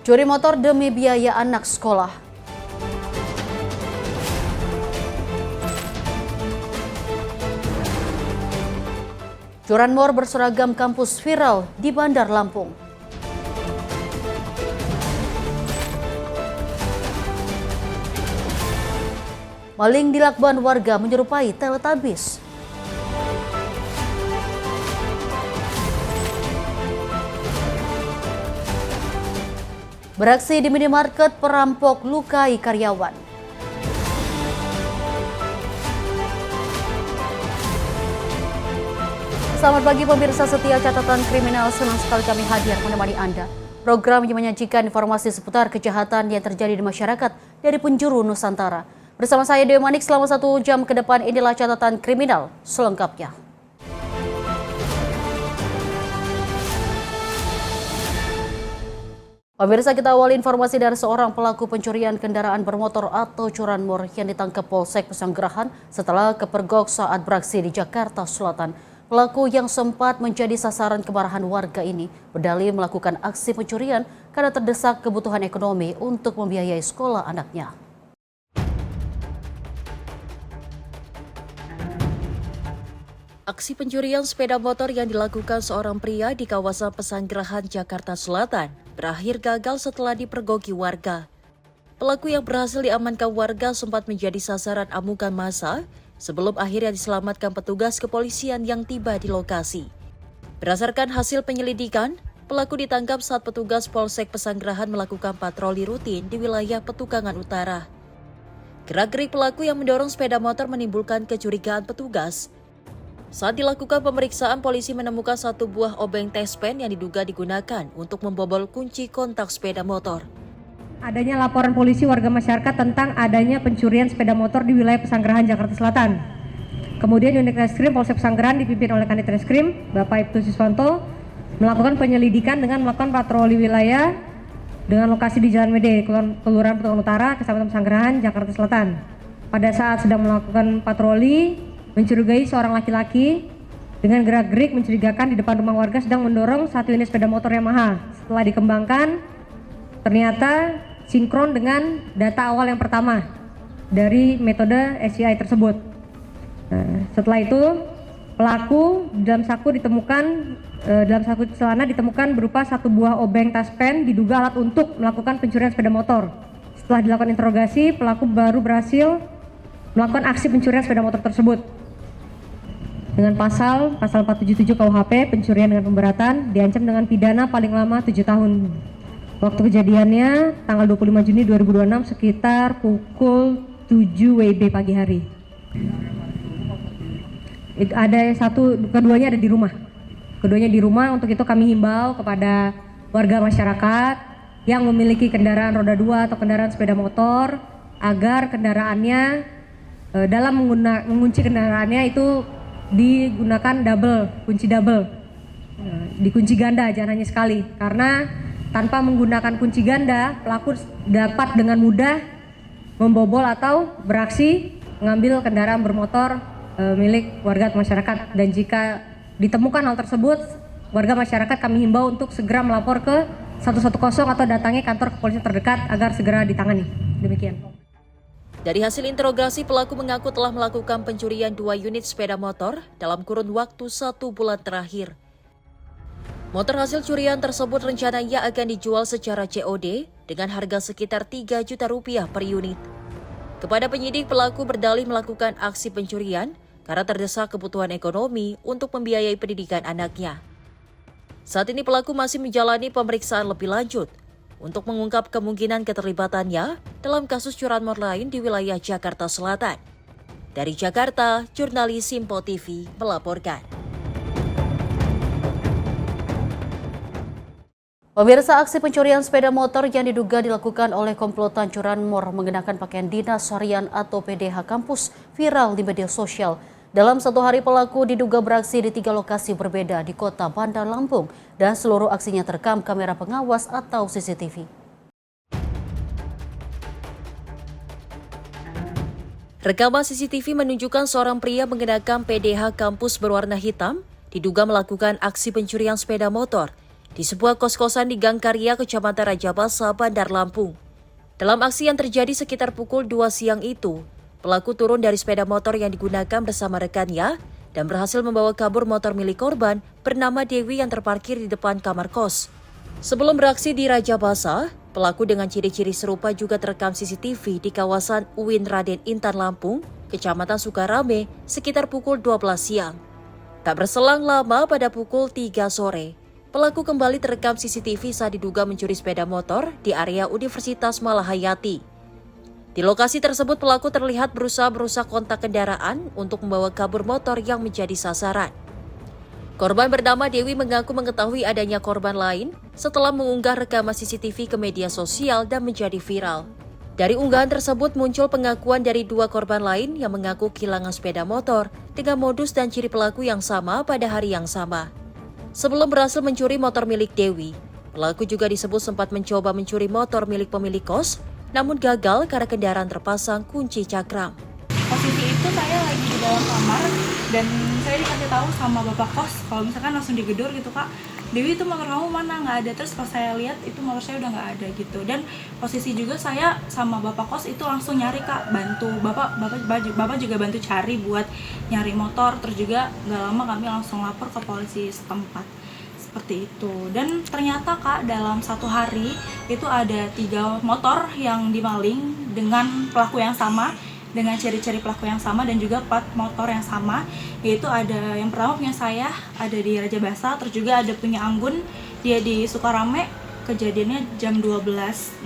Curi motor demi biaya anak sekolah. Curanmor berseragam kampus viral di Bandar Lampung. Maling dilakban warga menyerupai Teletubbies. Beraksi di minimarket, perampok lukai karyawan. Selamat pagi pemirsa setia catatan kriminal, senang sekali kami hadir menemani Anda. Program yang menyajikan informasi seputar kejahatan yang terjadi di masyarakat dari penjuru Nusantara. Bersama saya Dewi Manik selama 1 jam ke depan, inilah catatan kriminal selengkapnya. Pemirsa, kita awali informasi dari seorang pelaku pencurian kendaraan bermotor atau curanmor yang ditangkap Polsek Pesanggerahan setelah kepergok saat beraksi di Jakarta Selatan. Pelaku yang sempat menjadi sasaran kemarahan warga ini berdalih melakukan aksi pencurian karena terdesak kebutuhan ekonomi untuk membiayai sekolah anaknya. Aksi pencurian sepeda motor yang dilakukan seorang pria di kawasan Pesanggerahan, Jakarta Selatan berakhir gagal setelah dipergoki warga. Pelaku yang berhasil diamankan warga sempat menjadi sasaran amukan massa sebelum akhirnya diselamatkan petugas kepolisian yang tiba di lokasi. Berdasarkan hasil penyelidikan, pelaku ditangkap saat petugas Polsek Pesanggerahan melakukan patroli rutin di wilayah Petukangan Utara. Gerak-gerik pelaku yang mendorong sepeda motor menimbulkan kecurigaan petugas. Saat dilakukan pemeriksaan, polisi menemukan 1 buah obeng tespen yang diduga digunakan untuk membobol kunci kontak sepeda motor. Adanya laporan polisi warga masyarakat tentang adanya pencurian sepeda motor di wilayah Pesanggerahan, Jakarta Selatan. Kemudian unit reskrim Polsek Pesanggerahan dipimpin oleh Kanit Reskrim, Bapak Ibtu Siswanto, melakukan penyelidikan dengan melakukan patroli wilayah dengan lokasi di Jalan Mede, Kelurahan Petukangan Utara, Kecamatan Pesanggerahan, Jakarta Selatan. Pada saat sedang melakukan patroli, mencurigai seorang laki-laki dengan gerak-gerik mencurigakan di depan rumah warga sedang mendorong 1 unit sepeda motor Yamaha. Setelah dikembangkan, ternyata sinkron dengan data awal yang pertama dari metode SCI tersebut. Nah, setelah itu pelaku dalam saku celana ditemukan berupa 1 buah obeng taspen diduga alat untuk melakukan pencurian sepeda motor. Setelah dilakukan interogasi, pelaku baru berhasil melakukan aksi pencurian sepeda motor tersebut. Dengan pasal 477 KUHP, pencurian dengan pemberatan, diancam dengan pidana paling lama 7 tahun. Waktu kejadiannya tanggal 25 Juni 2026 sekitar pukul 7 WIB pagi hari. Keduanya ada di rumah. Keduanya di rumah. Untuk itu kami himbau kepada warga masyarakat yang memiliki kendaraan roda 2 atau kendaraan sepeda motor agar kendaraannya dalam mengunci kendaraannya itu digunakan kunci double, dikunci ganda, jangan hanya sekali, karena tanpa menggunakan kunci ganda pelaku dapat dengan mudah membobol atau beraksi mengambil kendaraan bermotor milik warga atau masyarakat. Dan jika ditemukan hal tersebut, warga masyarakat kami himbau untuk segera melapor ke 110 atau datangi kantor kepolisian terdekat agar segera ditangani. Demikian. Dari hasil interogasi, pelaku mengaku telah melakukan pencurian 2 unit sepeda motor dalam kurun waktu 1 bulan terakhir. Motor hasil curian tersebut rencananya akan dijual secara COD dengan harga sekitar 3 juta rupiah per unit. Kepada penyidik, pelaku berdalih melakukan aksi pencurian karena terdesak kebutuhan ekonomi untuk membiayai pendidikan anaknya. Saat ini pelaku masih menjalani pemeriksaan lebih lanjut untuk mengungkap kemungkinan keterlibatannya dalam kasus curanmor lain di wilayah Jakarta Selatan. Dari Jakarta, jurnalis Simpo TV melaporkan. Pemirsa, aksi pencurian sepeda motor yang diduga dilakukan oleh komplotan curanmor mengenakan pakaian dinas harian atau PDH kampus viral di media sosial. Dalam 1 hari, pelaku diduga beraksi di 3 lokasi berbeda di kota Bandar Lampung dan seluruh aksinya terekam kamera pengawas atau CCTV. Rekaman CCTV menunjukkan seorang pria mengenakan PDH kampus berwarna hitam diduga melakukan aksi pencurian sepeda motor di sebuah kos-kosan di Gang Karya, Kecamatan Rajabasa, Bandar Lampung. Dalam aksi yang terjadi sekitar pukul 2 siang itu, pelaku turun dari sepeda motor yang digunakan bersama rekannya dan berhasil membawa kabur motor milik korban bernama Dewi yang terparkir di depan kamar kos. Sebelum beraksi di Rajabasa, pelaku dengan ciri-ciri serupa juga terekam CCTV di kawasan UIN Raden Intan Lampung, Kecamatan Sukarame, sekitar pukul 12 siang. Tak berselang lama pada pukul 3 sore, pelaku kembali terekam CCTV saat diduga mencuri sepeda motor di area Universitas Malahayati. Di lokasi tersebut pelaku terlihat berusaha merusak kontak kendaraan untuk membawa kabur motor yang menjadi sasaran. Korban bernama Dewi mengaku mengetahui adanya korban lain setelah mengunggah rekaman CCTV ke media sosial dan menjadi viral. Dari unggahan tersebut muncul pengakuan dari 2 korban lain yang mengaku kehilangan sepeda motor dengan modus dan ciri pelaku yang sama pada hari yang sama. Sebelum berhasil mencuri motor milik Dewi, pelaku juga disebut sempat mencoba mencuri motor milik pemilik kos, namun gagal karena kendaraan terpasang kunci cakram. Posisi itu saya lagi di dalam kamar dan saya dikasih tahu sama bapak kos kalau misalkan langsung digedor gitu, Kak, Dewi itu motor kamu mana, nggak ada. Terus pas saya lihat itu motor saya udah nggak ada gitu. Dan posisi juga saya sama bapak kos itu langsung nyari, Kak, bantu bapak juga bantu cari buat nyari motor. Terus juga nggak lama kami langsung lapor ke polisi setempat seperti itu. Dan ternyata, Kak, dalam 1 hari itu ada 3 motor yang dimaling dengan pelaku yang sama, dengan ciri-ciri pelaku yang sama dan juga plat motor yang sama, yaitu ada yang pertama punya saya ada di Rajabasa, terus juga ada punya Anggun, dia di Sukarame, kejadiannya jam 12.16,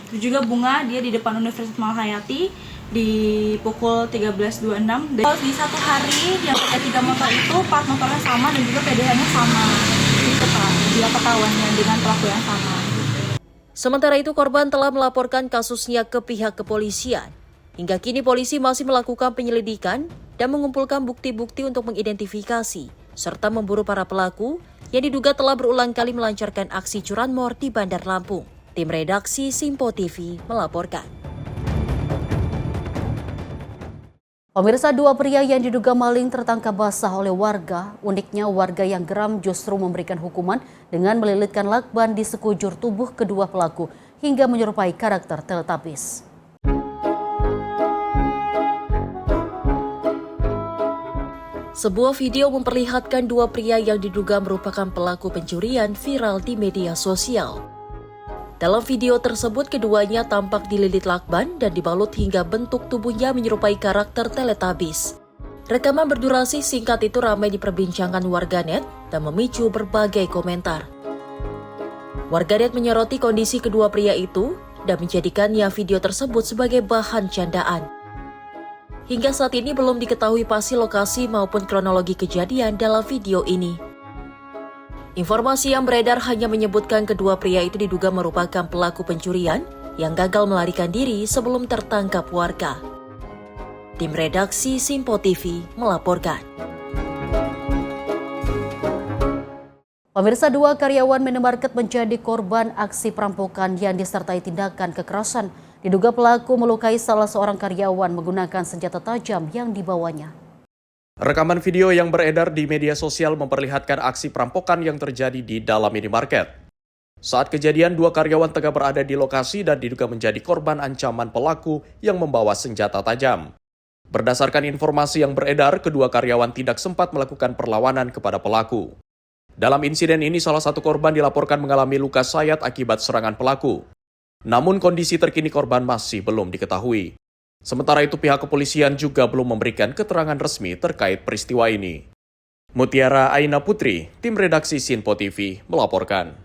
terus juga Bunga, dia di depan Universitas Malahayati di pukul 13.26. Dan di 1 hari yang ada 3 motor itu plat motornya sama dan juga PDH-nya sama, itu, Pak, dia ketahuannya dengan pelaku yang sama. Sementara itu korban telah melaporkan kasusnya ke pihak kepolisian. Hingga kini polisi masih melakukan penyelidikan dan mengumpulkan bukti-bukti untuk mengidentifikasi serta memburu para pelaku yang diduga telah berulang kali melancarkan aksi curanmor di Bandar Lampung. Tim redaksi Simpo TV melaporkan. Pemirsa, 2 pria yang diduga maling tertangkap basah oleh warga. Uniknya warga yang geram justru memberikan hukuman dengan melilitkan lakban di sekujur tubuh kedua pelaku hingga menyerupai karakter Teletubbies. Sebuah video memperlihatkan 2 pria yang diduga merupakan pelaku pencurian viral di media sosial. Dalam video tersebut, keduanya tampak dililit lakban dan dibalut hingga bentuk tubuhnya menyerupai karakter Teletubbies. Rekaman berdurasi singkat itu ramai diperbincangkan warganet dan memicu berbagai komentar. Warganet menyoroti kondisi kedua pria itu dan menjadikannya video tersebut sebagai bahan candaan. Hingga saat ini belum diketahui pasti lokasi maupun kronologi kejadian dalam video ini. Informasi yang beredar hanya menyebutkan kedua pria itu diduga merupakan pelaku pencurian yang gagal melarikan diri sebelum tertangkap warga. Tim redaksi Simpo TV melaporkan. Pemirsa, 2 karyawan minimarket menjadi korban aksi perampokan yang disertai tindakan kekerasan. Diduga pelaku melukai salah seorang karyawan menggunakan senjata tajam yang dibawanya. Rekaman video yang beredar di media sosial memperlihatkan aksi perampokan yang terjadi di dalam minimarket. Saat kejadian, 2 karyawan tengah berada di lokasi dan diduga menjadi korban ancaman pelaku yang membawa senjata tajam. Berdasarkan informasi yang beredar, kedua karyawan tidak sempat melakukan perlawanan kepada pelaku. Dalam insiden ini, salah satu korban dilaporkan mengalami luka sayat akibat serangan pelaku. Namun kondisi terkini korban masih belum diketahui. Sementara itu pihak kepolisian juga belum memberikan keterangan resmi terkait peristiwa ini. Mutiara Aina Putri, tim redaksi Simpo TV melaporkan.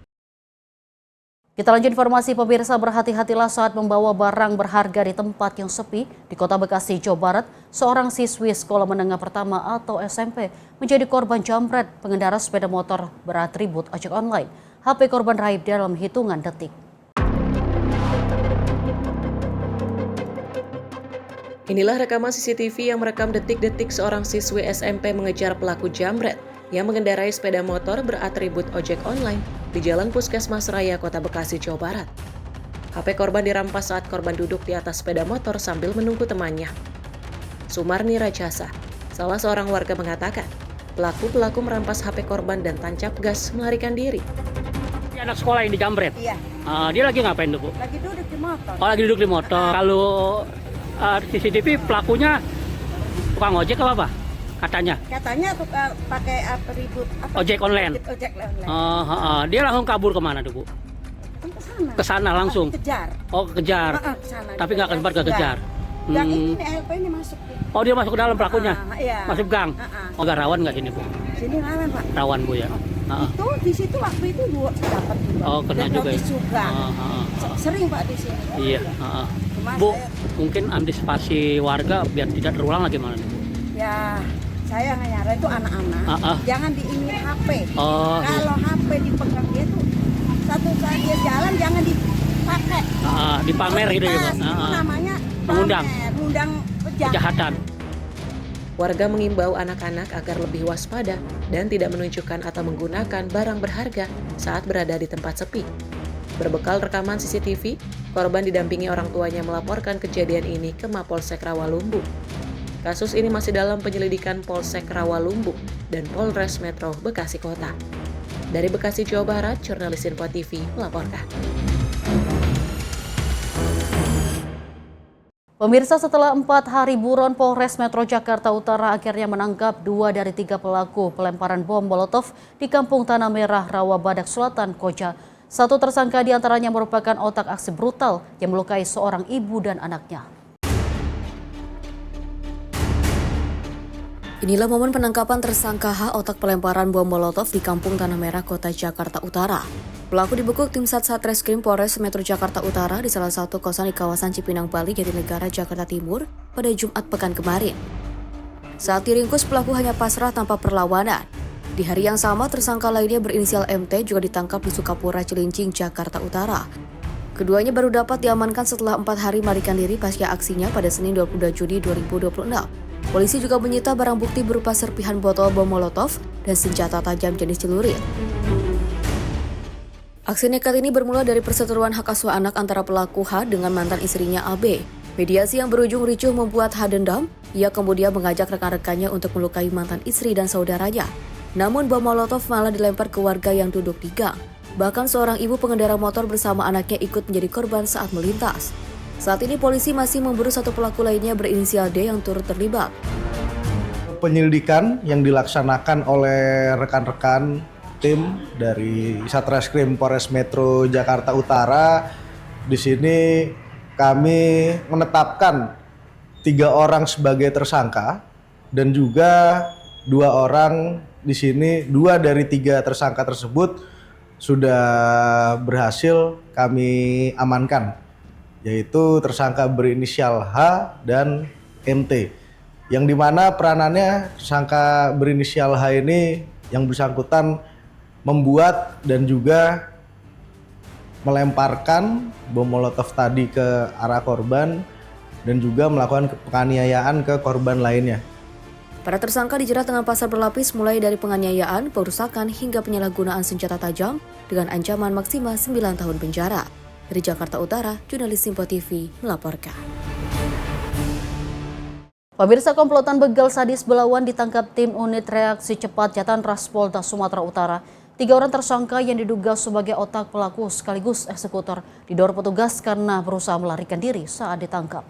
Kita lanjut informasi, pemirsa, berhati-hatilah saat membawa barang berharga di tempat yang sepi di Kota Bekasi, Jawa Barat. Seorang siswi sekolah menengah pertama atau SMP menjadi korban jambret pengendara sepeda motor beratribut ojek online. HP korban raib dalam hitungan detik. Inilah rekaman CCTV yang merekam detik-detik seorang siswi SMP mengejar pelaku jambret yang mengendarai sepeda motor beratribut ojek online di Jalan Puskesmas Raya, Kota Bekasi, Jawa Barat. HP korban dirampas saat korban duduk di atas sepeda motor sambil menunggu temannya. Sumarni Rajasa, salah seorang warga, mengatakan pelaku merampas HP korban dan tancap gas melarikan diri. Anak sekolah yang dijamret? Iya. Dia lagi ngapain tuh, Bu? Lagi duduk di motor. Oh, lagi duduk di motor. Kalau CCTV pelakunya tukang ojek apa? Katanya? Katanya tuh pakai atribut Ojek online? Ojek online. Dia langsung kabur kemana tuh, Bu? Kan ke sana. Ke sana langsung? Kejar. Oh, kejar. Kesana. Tapi nggak sempat kejar? Yang ini LP ini masuk. Oh, dia masuk ke dalam pelakunya? Iya. Masuk gang? Oh, nggak rawan nggak sini, Bu? Sini rawan, Pak. Rawan, Bu, ya? Itu di situ waktu itu dua dapat juga. Oh, kena Dan juga ya? notis juga. Sering, Pak, di sini. Iya. Cuma Bu, saya, mungkin antisipasi warga biar tidak terulang lagi mana, Bu? ya saya nyara itu anak-anak. Jangan diinin HP. Oh, Kalau HP dipegang dia tuh satu saat dia jalan jangan dipakai. dipamer gitu ya, Pak? Itu namanya Mengundang. Mengundang Kejahatan. Warga mengimbau anak-anak agar lebih waspada dan tidak menunjukkan atau menggunakan barang berharga saat berada di tempat sepi. Berbekal rekaman CCTV, korban didampingi orang tuanya melaporkan kejadian ini ke Mapolsek Rawalumbu. Kasus ini masih dalam penyelidikan Polsek Rawalumbu dan Polres Metro Bekasi Kota. Dari Bekasi, Jawa Barat, jurnalis Info TV melaporkan. Pemirsa, setelah 4 hari buron, Polres Metro Jakarta Utara akhirnya menangkap 2 dari 3 pelaku pelemparan bom Molotov di Kampung Tanah Merah, Rawa Badak Selatan, Koja. 1 tersangka diantaranya merupakan otak aksi brutal yang melukai seorang ibu dan anaknya. Inilah momen penangkapan tersangka H, otak pelemparan bom Molotov di Kampung Tanah Merah, Kota Jakarta Utara. Pelaku dibekuk tim Satreskrim Polres Metro Jakarta Utara di salah satu kosan di kawasan Cipinang Bali, Jatinegara, Jakarta Timur pada Jumat pekan kemarin. Saat diringkus, pelaku hanya pasrah tanpa perlawanan. Di hari yang sama, tersangka lainnya berinisial MT juga ditangkap di Sukapura, Cilincing, Jakarta Utara. Keduanya baru dapat diamankan setelah 4 hari melarikan diri pasca aksinya pada Senin 22 Juni 2026. Polisi juga menyita barang bukti berupa serpihan botol bom Molotov dan senjata tajam jenis celurit. Aksi nekat ini bermula dari perseteruan hak asuh anak antara pelaku H dengan mantan istrinya AB. Mediasi yang berujung ricuh membuat H dendam. Ia kemudian mengajak rekan-rekannya untuk melukai mantan istri dan saudaranya. Namun bom Molotov malah dilempar ke warga yang duduk di gang. Bahkan seorang ibu pengendara motor bersama anaknya ikut menjadi korban saat melintas. Saat ini polisi masih memburu 1 pelaku lainnya berinisial D yang turut terlibat. Penyelidikan yang dilaksanakan oleh rekan-rekan tim dari Satreskrim Polres Metro Jakarta Utara, di sini kami menetapkan 3 orang sebagai tersangka dan juga 2 orang di sini, 2 dari 3 tersangka tersebut sudah berhasil kami amankan, yaitu tersangka berinisial H dan MT, yang dimana peranannya tersangka berinisial H ini yang bersangkutan membuat dan juga melemparkan bom Molotov tadi ke arah korban dan juga melakukan penganiayaan ke korban lainnya. Para tersangka dijerat dengan pasal berlapis mulai dari penganiayaan, perusakan hingga penyalahgunaan senjata tajam dengan ancaman maksimal 9 tahun penjara. Dari Jakarta Utara, jurnalis Info TV melaporkan. Pemirsa, komplotan begal sadis Belawan ditangkap tim unit reaksi cepat Jatanras Polda Sumatera Utara. 3 orang tersangka yang diduga sebagai otak pelaku sekaligus eksekutor didorong petugas karena berusaha melarikan diri saat ditangkap.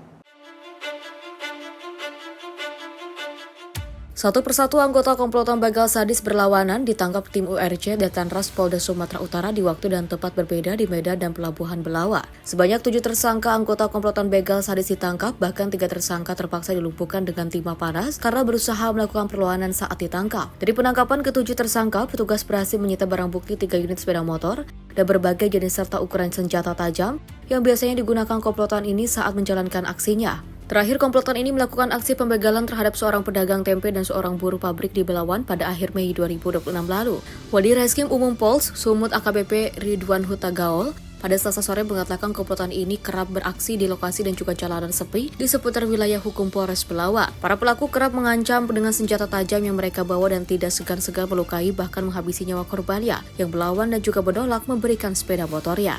Satu persatu anggota komplotan begal sadis berlawanan ditangkap tim URC Jatanras Polda Sumatera Utara di waktu dan tempat berbeda di Medan dan Pelabuhan Belawan. Sebanyak 7 tersangka anggota komplotan begal sadis ditangkap, bahkan 3 tersangka terpaksa dilumpuhkan dengan timah panas karena berusaha melakukan perlawanan saat ditangkap. Dari penangkapan ke-7 tersangka, petugas berhasil menyita barang bukti 3 unit sepeda motor dan berbagai jenis serta ukuran senjata tajam yang biasanya digunakan komplotan ini saat menjalankan aksinya. Terakhir, komplotan ini melakukan aksi pembegalan terhadap seorang pedagang tempe dan seorang buruh pabrik di Belawan pada akhir Mei 2026 lalu. Wadireskrim Umum Pols Sumut AKBP Ridwan Huta Gaol pada Selasa sore mengatakan komplotan ini kerap beraksi di lokasi dan juga jalanan sepi di seputar wilayah hukum Polres Belawan. Para pelaku kerap mengancam dengan senjata tajam yang mereka bawa dan tidak segan-segan melukai bahkan menghabisi nyawa korbannya yang melawan dan juga menolak memberikan sepeda motornya.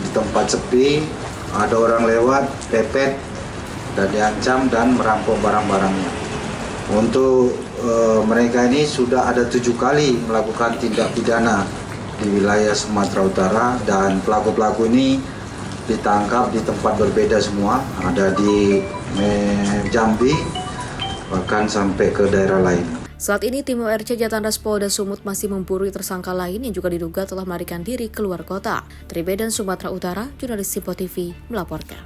Di tempat sepi, ada orang lewat, pepet, dan diancam dan merampok barang-barangnya. Untuk mereka ini sudah ada 7 kali melakukan tindak pidana di wilayah Sumatera Utara, dan pelaku-pelaku ini ditangkap di tempat berbeda semua, ada di Jambi, bahkan sampai ke daerah lain. Saat ini tim ORC Jatanras Polda Sumut masih memburu tersangka lain yang juga diduga telah melarikan diri keluar kota. Dari Medan, Sumatera Utara, jurnalis Simpo TV melaporkan.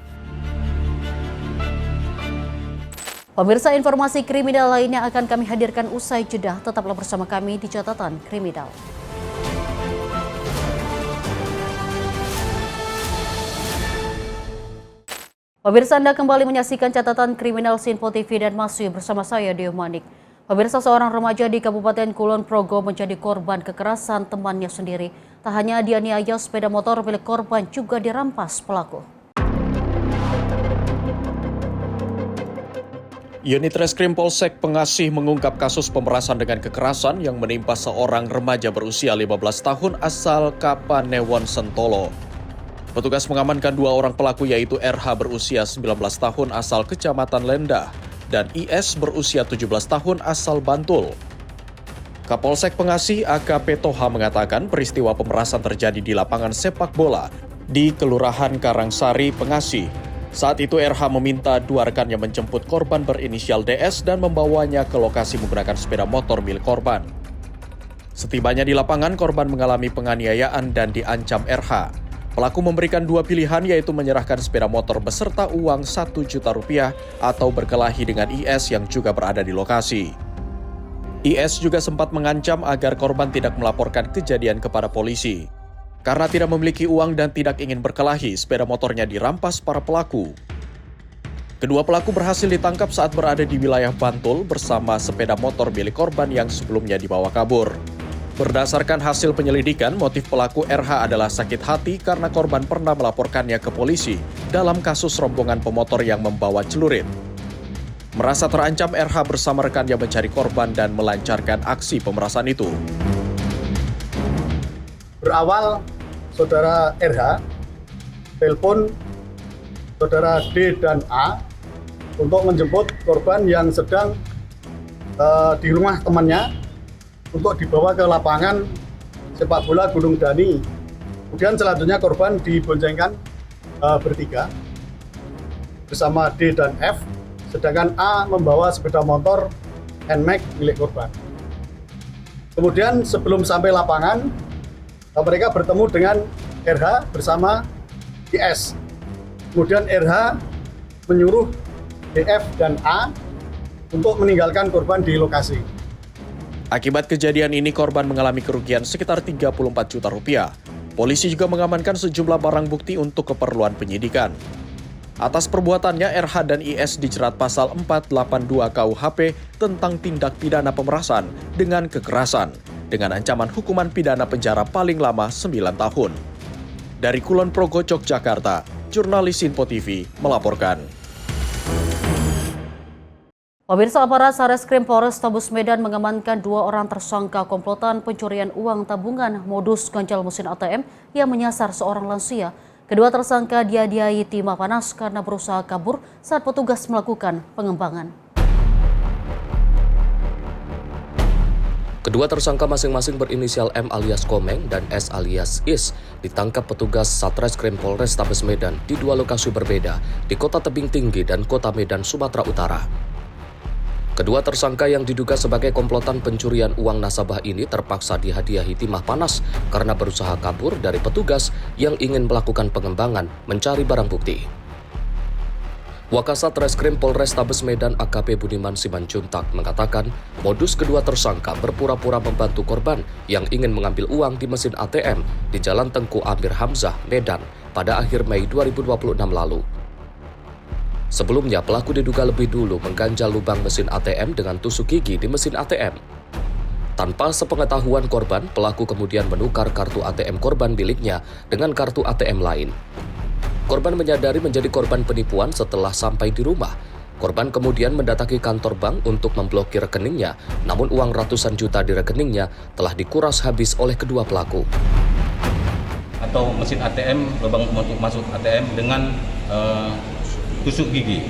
Pemirsa, informasi kriminal lainnya akan kami hadirkan usai jeda. Tetaplah bersama kami di Catatan Kriminal. Pemirsa, Anda kembali menyaksikan Catatan Kriminal Simpo TV dan masih bersama saya, Deo Manik. Pemirsa, seorang remaja di Kabupaten Kulon Progo menjadi korban kekerasan temannya sendiri. Tak hanya dianiaya, sepeda motor milik korban juga dirampas pelaku. Unit Reskrim Polsek Pengasih mengungkap kasus pemerasan dengan kekerasan yang menimpa seorang remaja berusia 15 tahun asal Kapanewon, Sentolo. Petugas mengamankan 2 orang pelaku, yaitu RH berusia 19 tahun asal Kecamatan Lendah dan IS berusia 17 tahun asal Bantul. Kapolsek Pengasih AKP Toha mengatakan peristiwa pemerasan terjadi di lapangan sepak bola di Kelurahan Karangsari, Pengasih. Saat itu RH meminta 2 rekannya menjemput korban berinisial DS dan membawanya ke lokasi menggunakan sepeda motor milik korban. Setibanya di lapangan, korban mengalami penganiayaan dan diancam RH. Pelaku memberikan 2 pilihan, yaitu menyerahkan sepeda motor beserta uang Rp1 juta atau berkelahi dengan IS yang juga berada di lokasi. IS juga sempat mengancam agar korban tidak melaporkan kejadian kepada polisi. Karena tidak memiliki uang dan tidak ingin berkelahi, sepeda motornya dirampas para pelaku. Kedua pelaku berhasil ditangkap saat berada di wilayah Bantul bersama sepeda motor milik korban yang sebelumnya dibawa kabur. Berdasarkan hasil penyelidikan, motif pelaku RH adalah sakit hati karena korban pernah melaporkannya ke polisi dalam kasus rombongan pemotor yang membawa celurit. Merasa terancam, RH bersama rekannya mencari korban dan melancarkan aksi pemerasan itu. Berawal, Saudara RH telepon Saudara D dan A untuk menjemput korban yang sedang di rumah temannya untuk dibawa ke lapangan sepak bola Gunung Dani. Kemudian selanjutnya korban diboncengkan bertiga bersama D dan F, sedangkan A membawa sepeda motor NMAX milik korban. Kemudian sebelum sampai lapangan, mereka bertemu dengan RH bersama IS. Kemudian RH menyuruh DF dan A untuk meninggalkan korban di lokasi. Akibat kejadian ini, korban mengalami kerugian sekitar Rp34 juta. Polisi juga mengamankan sejumlah barang bukti untuk keperluan penyidikan. Atas perbuatannya, RH dan IS dijerat pasal 482 KUHP tentang tindak pidana pemerasan dengan kekerasan, dengan ancaman hukuman pidana penjara paling lama 9 tahun. Dari Kulon Progo, Yogyakarta, jurnalis Simpo TV melaporkan. Pemirsa, aparat Satreskrim Polrestabes Medan mengamankan 2 orang tersangka komplotan pencurian uang tabungan modus ganjal mesin ATM yang menyasar seorang lansia. Kedua tersangka diadiai timah panas karena berusaha kabur saat petugas melakukan pengembangan. Kedua tersangka masing-masing berinisial M alias Komeng dan S alias Is ditangkap petugas Satreskrim Polrestabes Medan di 2 lokasi berbeda di Kota Tebing Tinggi dan Kota Medan, Sumatera Utara. Kedua tersangka yang diduga sebagai komplotan pencurian uang nasabah ini terpaksa dihadiahi timah panas karena berusaha kabur dari petugas yang ingin melakukan pengembangan mencari barang bukti. Wakasat Reskrim Polrestabes Medan AKP Budiman Simanjuntak mengatakan modus kedua tersangka berpura-pura membantu korban yang ingin mengambil uang di mesin ATM di Jalan Tengku Amir Hamzah, Medan pada akhir Mei 2026 lalu. Sebelumnya, pelaku diduga lebih dulu mengganjal lubang mesin ATM dengan tusuk gigi di mesin ATM. Tanpa sepengetahuan korban, pelaku kemudian menukar kartu ATM korban miliknya dengan kartu ATM lain. Korban menyadari menjadi korban penipuan setelah sampai di rumah. Korban kemudian mendatangi kantor bank untuk memblokir rekeningnya, namun uang ratusan juta di rekeningnya telah dikuras habis oleh kedua pelaku. Atau mesin ATM, lubang untuk masuk ATM dengan tusuk gigi.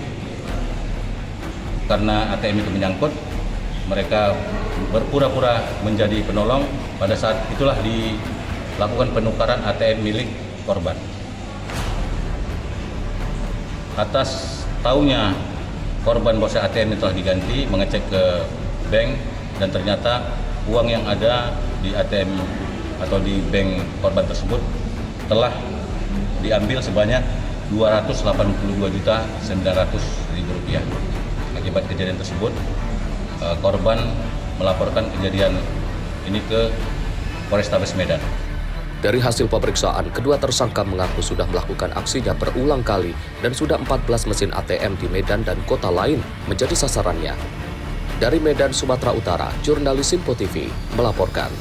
Karena ATM itu menyangkut, mereka berpura-pura menjadi penolong. Pada saat itulah lakukan penukaran ATM milik korban. Atas taunya korban bahwa ATM itu telah diganti, mengecek ke bank dan ternyata uang yang ada di ATM atau di bank korban tersebut telah diambil sebanyak Rp282.900.000. Akibat kejadian tersebut, korban melaporkan kejadian ini ke Polrestabes Medan. Dari hasil pemeriksaan, kedua tersangka mengaku sudah melakukan aksinya berulang kali dan sudah 14 mesin ATM di Medan dan kota lain menjadi sasarannya. Dari Medan, Sumatera Utara, jurnalis Simpo TV melaporkan.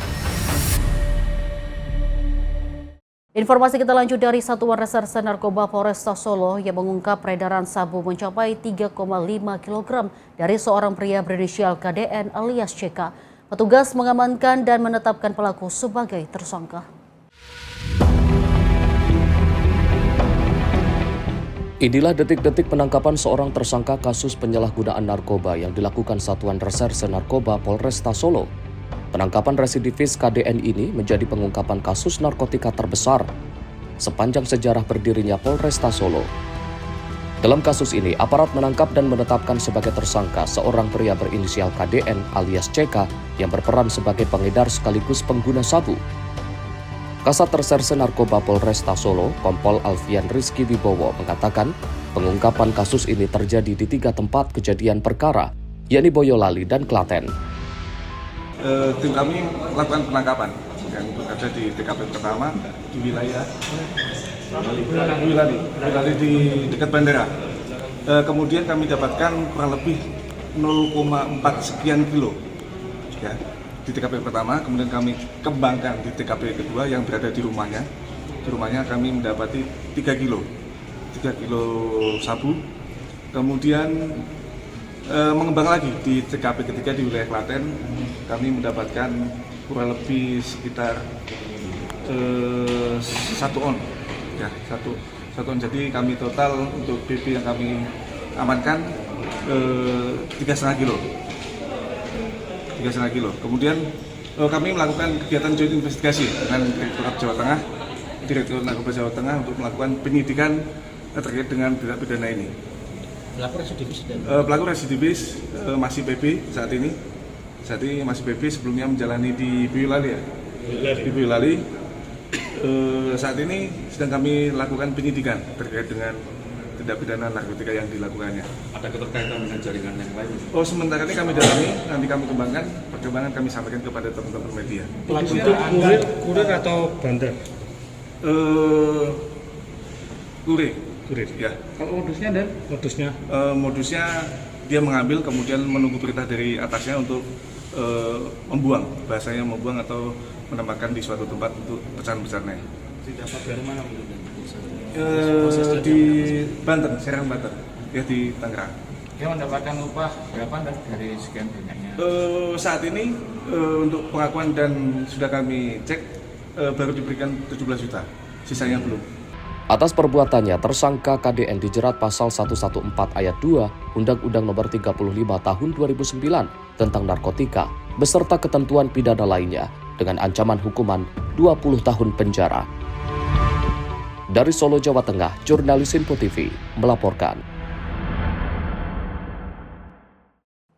Informasi kita lanjut dari Satuan Reserse Narkoba Polresta Solo yang mengungkap peredaran sabu mencapai 3,5 kg dari seorang pria berinisial KDN alias CK. Petugas mengamankan dan menetapkan pelaku sebagai tersangka. Inilah detik-detik penangkapan seorang tersangka kasus penyalahgunaan narkoba yang dilakukan Satuan Reserse Narkoba Polresta Solo. Penangkapan residivis KDN ini menjadi pengungkapan kasus narkotika terbesar sepanjang sejarah berdirinya Polresta Solo. Dalam kasus ini, aparat menangkap dan menetapkan sebagai tersangka seorang pria berinisial KDN alias CK yang berperan sebagai pengedar sekaligus pengguna sabu. Kasat Reserse Narkoba Polresta Solo, Kompol Alfian Rizky Wibowo mengatakan pengungkapan kasus ini terjadi di 3 tempat kejadian perkara, yakni Boyolali dan Klaten. Tim kami melakukan penangkapan yang ada di TKP pertama di wilayah Boyolali di dekat bandara. Kemudian kami dapatkan kurang lebih 0,4 sekian kilo. Ya. Di TKP pertama, kemudian kami kembangkan di TKP kedua yang berada di rumahnya. Di rumahnya kami mendapati 3 kilo sabu. Kemudian mengembang lagi di TKP ketiga di wilayah Klaten, kami mendapatkan kurang lebih sekitar 1 on. Ya, 1 on. Jadi kami total untuk BP yang kami amankan 3,5 kilo. 3,5 kilo. Kemudian kami melakukan kegiatan joint investigasi dengan Direktorat Narkoba Jawa Tengah untuk melakukan penyidikan terkait dengan tindak pidana ini. Pelaku residivis masih PB saat ini. Saat ini masih PB, sebelumnya menjalani di Boyolali ya. Di Boyolali. Saat ini sedang kami lakukan penyidikan terkait dengan tindak pidana narkotika yang dilakukannya. Ada keterkaitan dengan jaringan yang lain? Sementara ini kami dalami, nanti kami kembangkan, perkembangan kami sampaikan kepada teman-teman media. Pelaku itu kurir atau bandar? Kurir. Ya. Kalau modusnya dan? Modusnya dia mengambil kemudian menunggu perintah dari atasnya untuk membuang, bahasanya membuang atau menempatkan di suatu tempat untuk pecahan-pecahannya. Didapat dari mana? Di Banten, Serang Banten, ya di Tangerang. Dia mendapatkan upah berapa dari sekian banyaknya? Saat ini untuk pengakuan dan sudah kami cek baru diberikan 17 juta, sisanya belum. Atas perbuatannya, tersangka KDN dijerat pasal 114 ayat 2 Undang-Undang Nomor 35 Tahun 2009 tentang narkotika beserta ketentuan pidana lainnya dengan ancaman hukuman 20 tahun penjara. Dari Solo, Jawa Tengah, jurnalis Simpo TV melaporkan.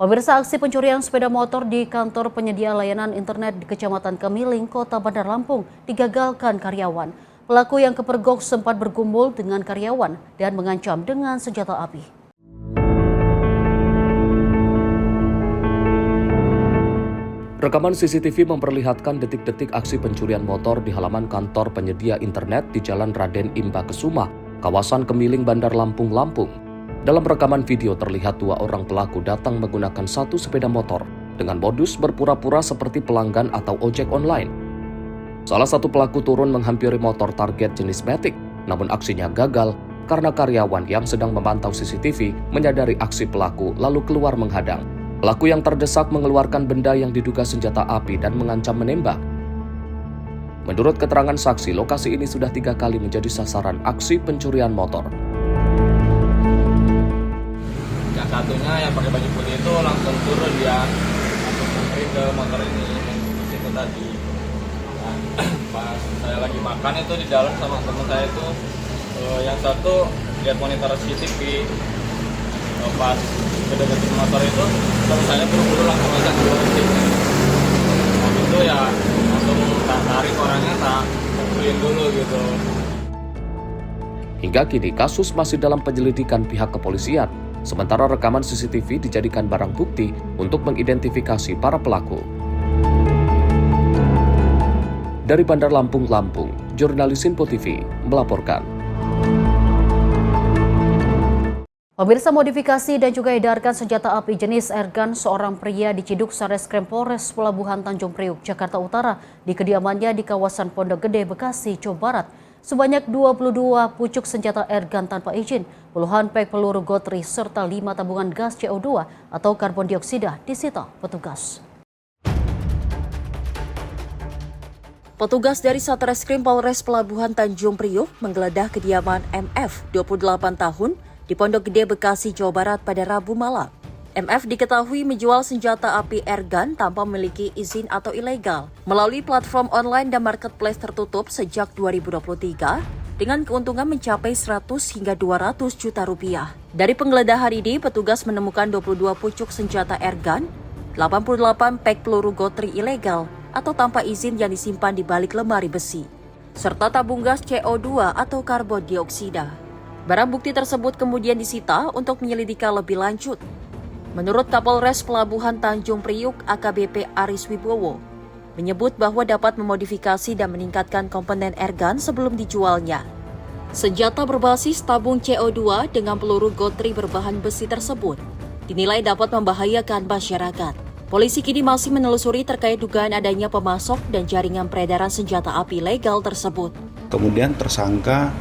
Pemirsa, aksi pencurian sepeda motor di kantor penyedia layanan internet di Kecamatan Kemiling, Kota Bandar Lampung digagalkan karyawan. Pelaku yang kepergok sempat bergumul dengan karyawan dan mengancam dengan senjata api. Rekaman CCTV memperlihatkan detik-detik aksi pencurian motor di halaman kantor penyedia internet di Jalan Raden Imba Kesuma, kawasan Kemiling, Bandar Lampung, Lampung. Dalam rekaman video terlihat 2 orang pelaku datang menggunakan 1 sepeda motor dengan modus berpura-pura seperti pelanggan atau ojek online. Salah satu pelaku turun menghampiri motor target jenis Matic, namun aksinya gagal karena karyawan yang sedang memantau CCTV menyadari aksi pelaku lalu keluar menghadang. Pelaku yang terdesak mengeluarkan benda yang diduga senjata api dan mengancam menembak. Menurut keterangan saksi, lokasi ini sudah 3 kali menjadi sasaran aksi pencurian motor. Yang satunya yang pakai baju putih itu langsung turun, dia langsung samperin ke motor ini itu tadi. Pas saya lagi makan itu di dalam sama teman saya itu, yang satu lihat monitor CCTV, pas deketin motor itu terus saya buru-buru langsung aja keluar SIM. Habis itu ya langsung tarik orangnya, tak kumpulin dulu gitu. Hingga kini kasus masih dalam penyelidikan pihak kepolisian, sementara rekaman CCTV dijadikan barang bukti untuk mengidentifikasi para pelaku. Dari Bandar Lampung, jurnalis Info TV melaporkan. Pemirsa, modifikasi dan juga edarkan senjata api jenis airgun seorang pria diciduk Satreskrim Polres Pelabuhan Tanjung Priuk, Jakarta Utara di kediamannya di kawasan Pondok Gede, Bekasi, Jawa Barat. Sebanyak 22 pucuk senjata airgun tanpa izin, puluhan pek peluru gotri, serta 5 tabungan gas CO2 atau karbon dioksida disita petugas. Petugas dari Satreskrim Polres Pelabuhan Tanjung Priuk menggeledah kediaman MF, 28 tahun, di Pondok Gede, Bekasi, Jawa Barat pada Rabu malam. MF diketahui menjual senjata api airgun tanpa memiliki izin atau ilegal melalui platform online dan marketplace tertutup sejak 2023 dengan keuntungan mencapai 100 hingga 200 juta rupiah. Dari penggeledahan ini, petugas menemukan 22 pucuk senjata airgun, 88 pek peluru gotri ilegal atau tanpa izin yang disimpan di balik lemari besi, serta tabung gas CO2 atau karbon dioksida. Barang bukti tersebut kemudian disita untuk menyelidiki lebih lanjut. Menurut Kapolres Pelabuhan Tanjung Priuk AKBP Aris Wibowo, menyebut bahwa dapat memodifikasi dan meningkatkan komponen airgun sebelum dijualnya. Senjata berbasis tabung CO2 dengan peluru gotri berbahan besi tersebut dinilai dapat membahayakan masyarakat. Polisi kini masih menelusuri terkait dugaan adanya pemasok dan jaringan peredaran senjata api legal tersebut. Kemudian tersangka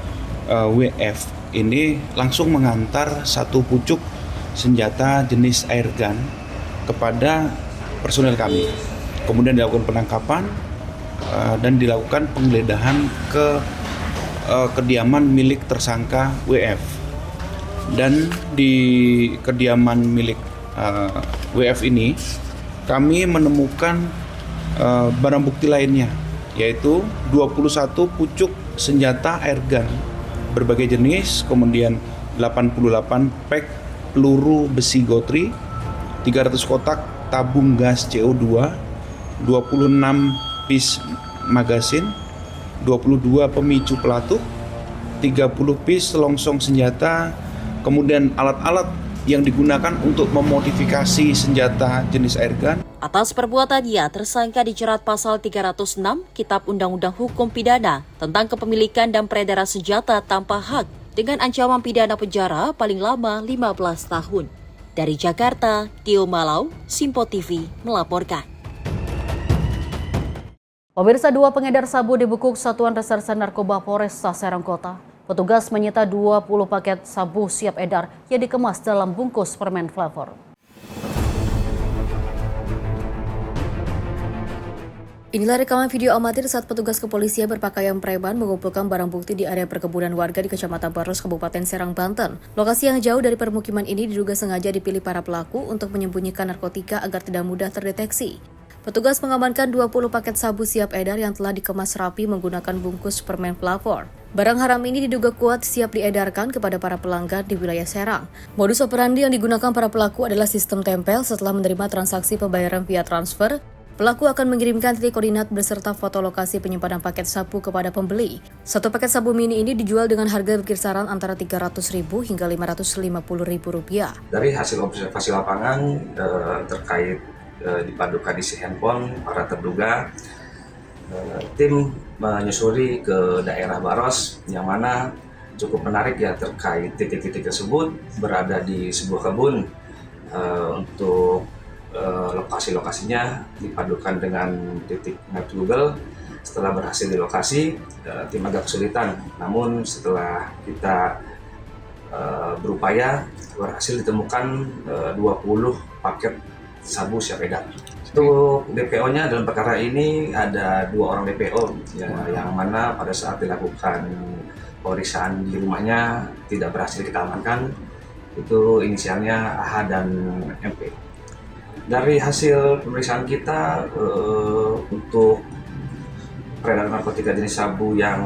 WF ini langsung mengantar satu pucuk senjata jenis airgun kepada personel kami. Kemudian dilakukan penangkapan dan dilakukan penggeledahan ke kediaman milik tersangka WF. Dan di kediaman milik WF ini kami menemukan barang bukti lainnya, yaitu 21 pucuk senjata airgun berbagai jenis, kemudian 88 pek peluru besi gotri, 300 kotak tabung gas CO2, 26 pis magasin, 22 pemicu pelatuk, 30 pis selongsong senjata, kemudian alat-alat yang digunakan untuk memodifikasi senjata jenis airgun. Atas perbuatannya, tersangka dijerat pasal 306 Kitab Undang-Undang Hukum Pidana tentang kepemilikan dan peredaran senjata tanpa hak dengan ancaman pidana penjara paling lama 15 tahun. Dari Jakarta, Tio Malau, Simpo TV melaporkan. Pemirsa, 2 pengedar sabu dibekuk Satuan Reserse Narkoba Polresta Serang Kota. Petugas menyita 20 paket sabu siap edar yang dikemas dalam bungkus permen flavor. Inilah rekaman video amatir saat petugas kepolisian berpakaian preman mengumpulkan barang bukti di area perkebunan warga di Kecamatan Baros, Kabupaten Serang, Banten. Lokasi yang jauh dari permukiman ini diduga sengaja dipilih para pelaku untuk menyembunyikan narkotika agar tidak mudah terdeteksi. Petugas mengamankan 20 paket sabu siap edar yang telah dikemas rapi menggunakan bungkus permen flavor. Barang haram ini diduga kuat siap diedarkan kepada para pelanggan di wilayah Serang. Modus operandi yang digunakan para pelaku adalah sistem tempel. Setelah menerima transaksi pembayaran via transfer, pelaku akan mengirimkan titik koordinat beserta foto lokasi penyimpanan paket sabu kepada pembeli. Satu paket sabu mini ini dijual dengan harga berkisaran antara Rp300.000 hingga Rp550.000. Dari hasil observasi lapangan terkait dipadukan isi handphone para terduga, tim menyusuri ke daerah Baros yang mana cukup menarik ya terkait titik-titik tersebut berada di sebuah kebun. Untuk lokasi-lokasinya dipadukan dengan titik map Google. Setelah berhasil di lokasi, tim agak kesulitan. Namun setelah kita berupaya, berhasil ditemukan 20 paket sabu siap edar. Untuk DPO-nya dalam perkara ini ada 2 orang DPO yang mana pada saat dilakukan pemeriksaan di rumahnya tidak berhasil kita amankan. Itu inisialnya AH dan MP. Dari hasil pemeriksaan kita untuk peredaran narkotika jenis sabu yang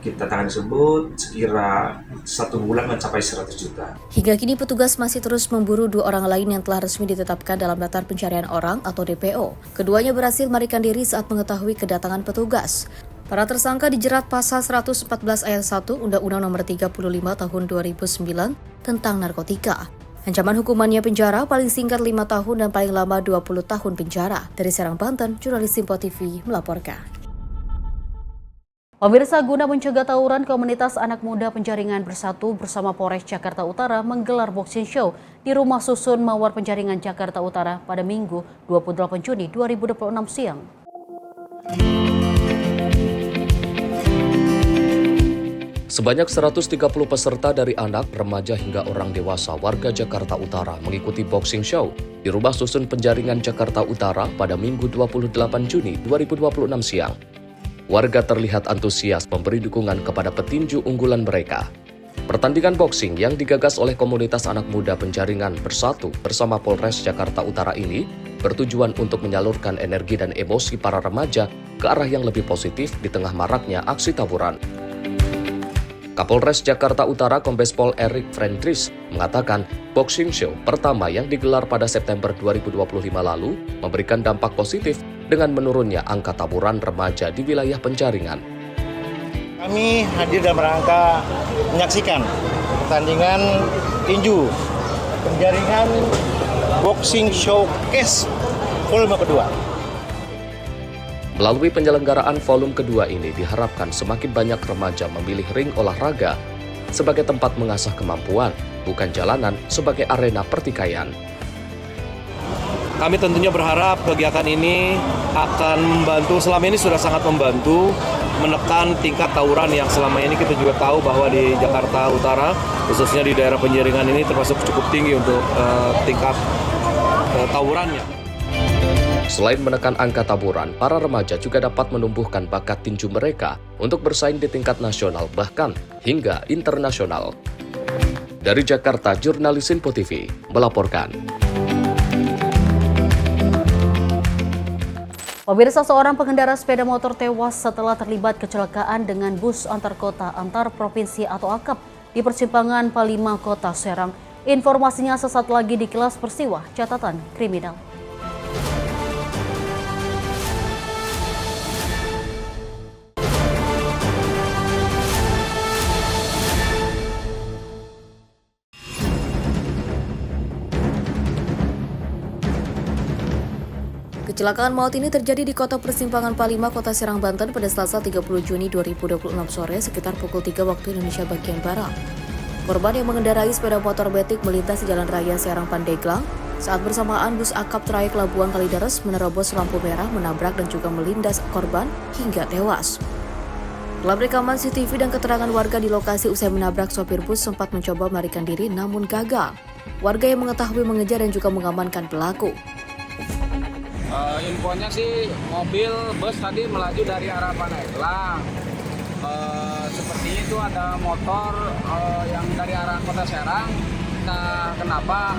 kita tangani tersebut sekira 1 bulan mencapai 100 juta. Hingga kini petugas masih terus memburu 2 orang lain yang telah resmi ditetapkan dalam daftar pencarian orang atau DPO. Keduanya berhasil melarikan diri saat mengetahui kedatangan petugas. Para tersangka dijerat pasal 114 ayat 1 Undang-Undang Nomor 35 Tahun 2009 tentang narkotika. Ancaman hukumannya penjara paling singkat 5 tahun dan paling lama 20 tahun penjara. Dari Serang, Banten, jurnalis Simpo TV melaporkan. Pemirsa, guna mencegah tawuran, komunitas anak muda Penjaringan Bersatu bersama Polres Jakarta Utara menggelar boxing show di Rumah Susun Mawar Penjaringan Jakarta Utara pada Minggu 28 Juni 2026 siang. Sebanyak 130 peserta dari anak, remaja hingga orang dewasa warga Jakarta Utara mengikuti boxing show di Rumah Susun Penjaringan Jakarta Utara pada Minggu 28 Juni 2026 siang. Warga terlihat antusias memberi dukungan kepada petinju unggulan mereka. Pertandingan boxing yang digagas oleh komunitas anak muda Penjaringan Bersatu bersama Polres Jakarta Utara ini bertujuan untuk menyalurkan energi dan emosi para remaja ke arah yang lebih positif di tengah maraknya aksi tawuran. Kapolres Jakarta Utara Kombes Pol Erik Frendris mengatakan boxing show pertama yang digelar pada September 2025 lalu memberikan dampak positif dengan menurunnya angka tawuran remaja di wilayah Penjaringan. Kami hadir dalam rangka menyaksikan pertandingan tinju Penjaringan Boxing Showcase volume kedua. Melalui penyelenggaraan volume kedua ini diharapkan semakin banyak remaja memilih ring olahraga sebagai tempat mengasah kemampuan, bukan jalanan sebagai arena pertikaian. Kami tentunya berharap kegiatan ini akan membantu, selama ini sudah sangat membantu menekan tingkat tawuran yang selama ini kita juga tahu bahwa di Jakarta Utara, khususnya di daerah Penjaringan ini termasuk cukup tinggi untuk tingkat tawurannya. Selain menekan angka tawuran, para remaja juga dapat menumbuhkan bakat tinju mereka untuk bersaing di tingkat nasional bahkan hingga internasional. Dari Jakarta, jurnalis Simpo TV melaporkan. Pemirsa, seorang pengendara sepeda motor tewas setelah terlibat kecelakaan dengan bus antar kota antar provinsi atau AKAP di persimpangan Palima, Kota Serang. Informasinya sesaat lagi di Kilas Peristiwa Catatan Kriminal. Kecelakaan maut ini terjadi di kota persimpangan Palima, Kota Serang, Banten pada Selasa 30 Juni 2026 sore sekitar pukul 3 waktu Indonesia bagian Barat. Korban yang mengendarai sepeda motor metik melintas di Jalan Raya Serang Pandeglang saat bersamaan bus akap trayek Labuan Kalideres menerobos lampu merah, menabrak dan juga melindas korban hingga tewas. Dalam rekaman CCTV dan keterangan warga di lokasi usai menabrak, sopir bus sempat mencoba melarikan diri namun gagal. Warga yang mengetahui mengejar dan juga mengamankan pelaku. Infonya sih mobil bus tadi melaju dari arah Pandeglang. Seperti itu ada motor yang dari arah Kota Serang. Nah, kenapa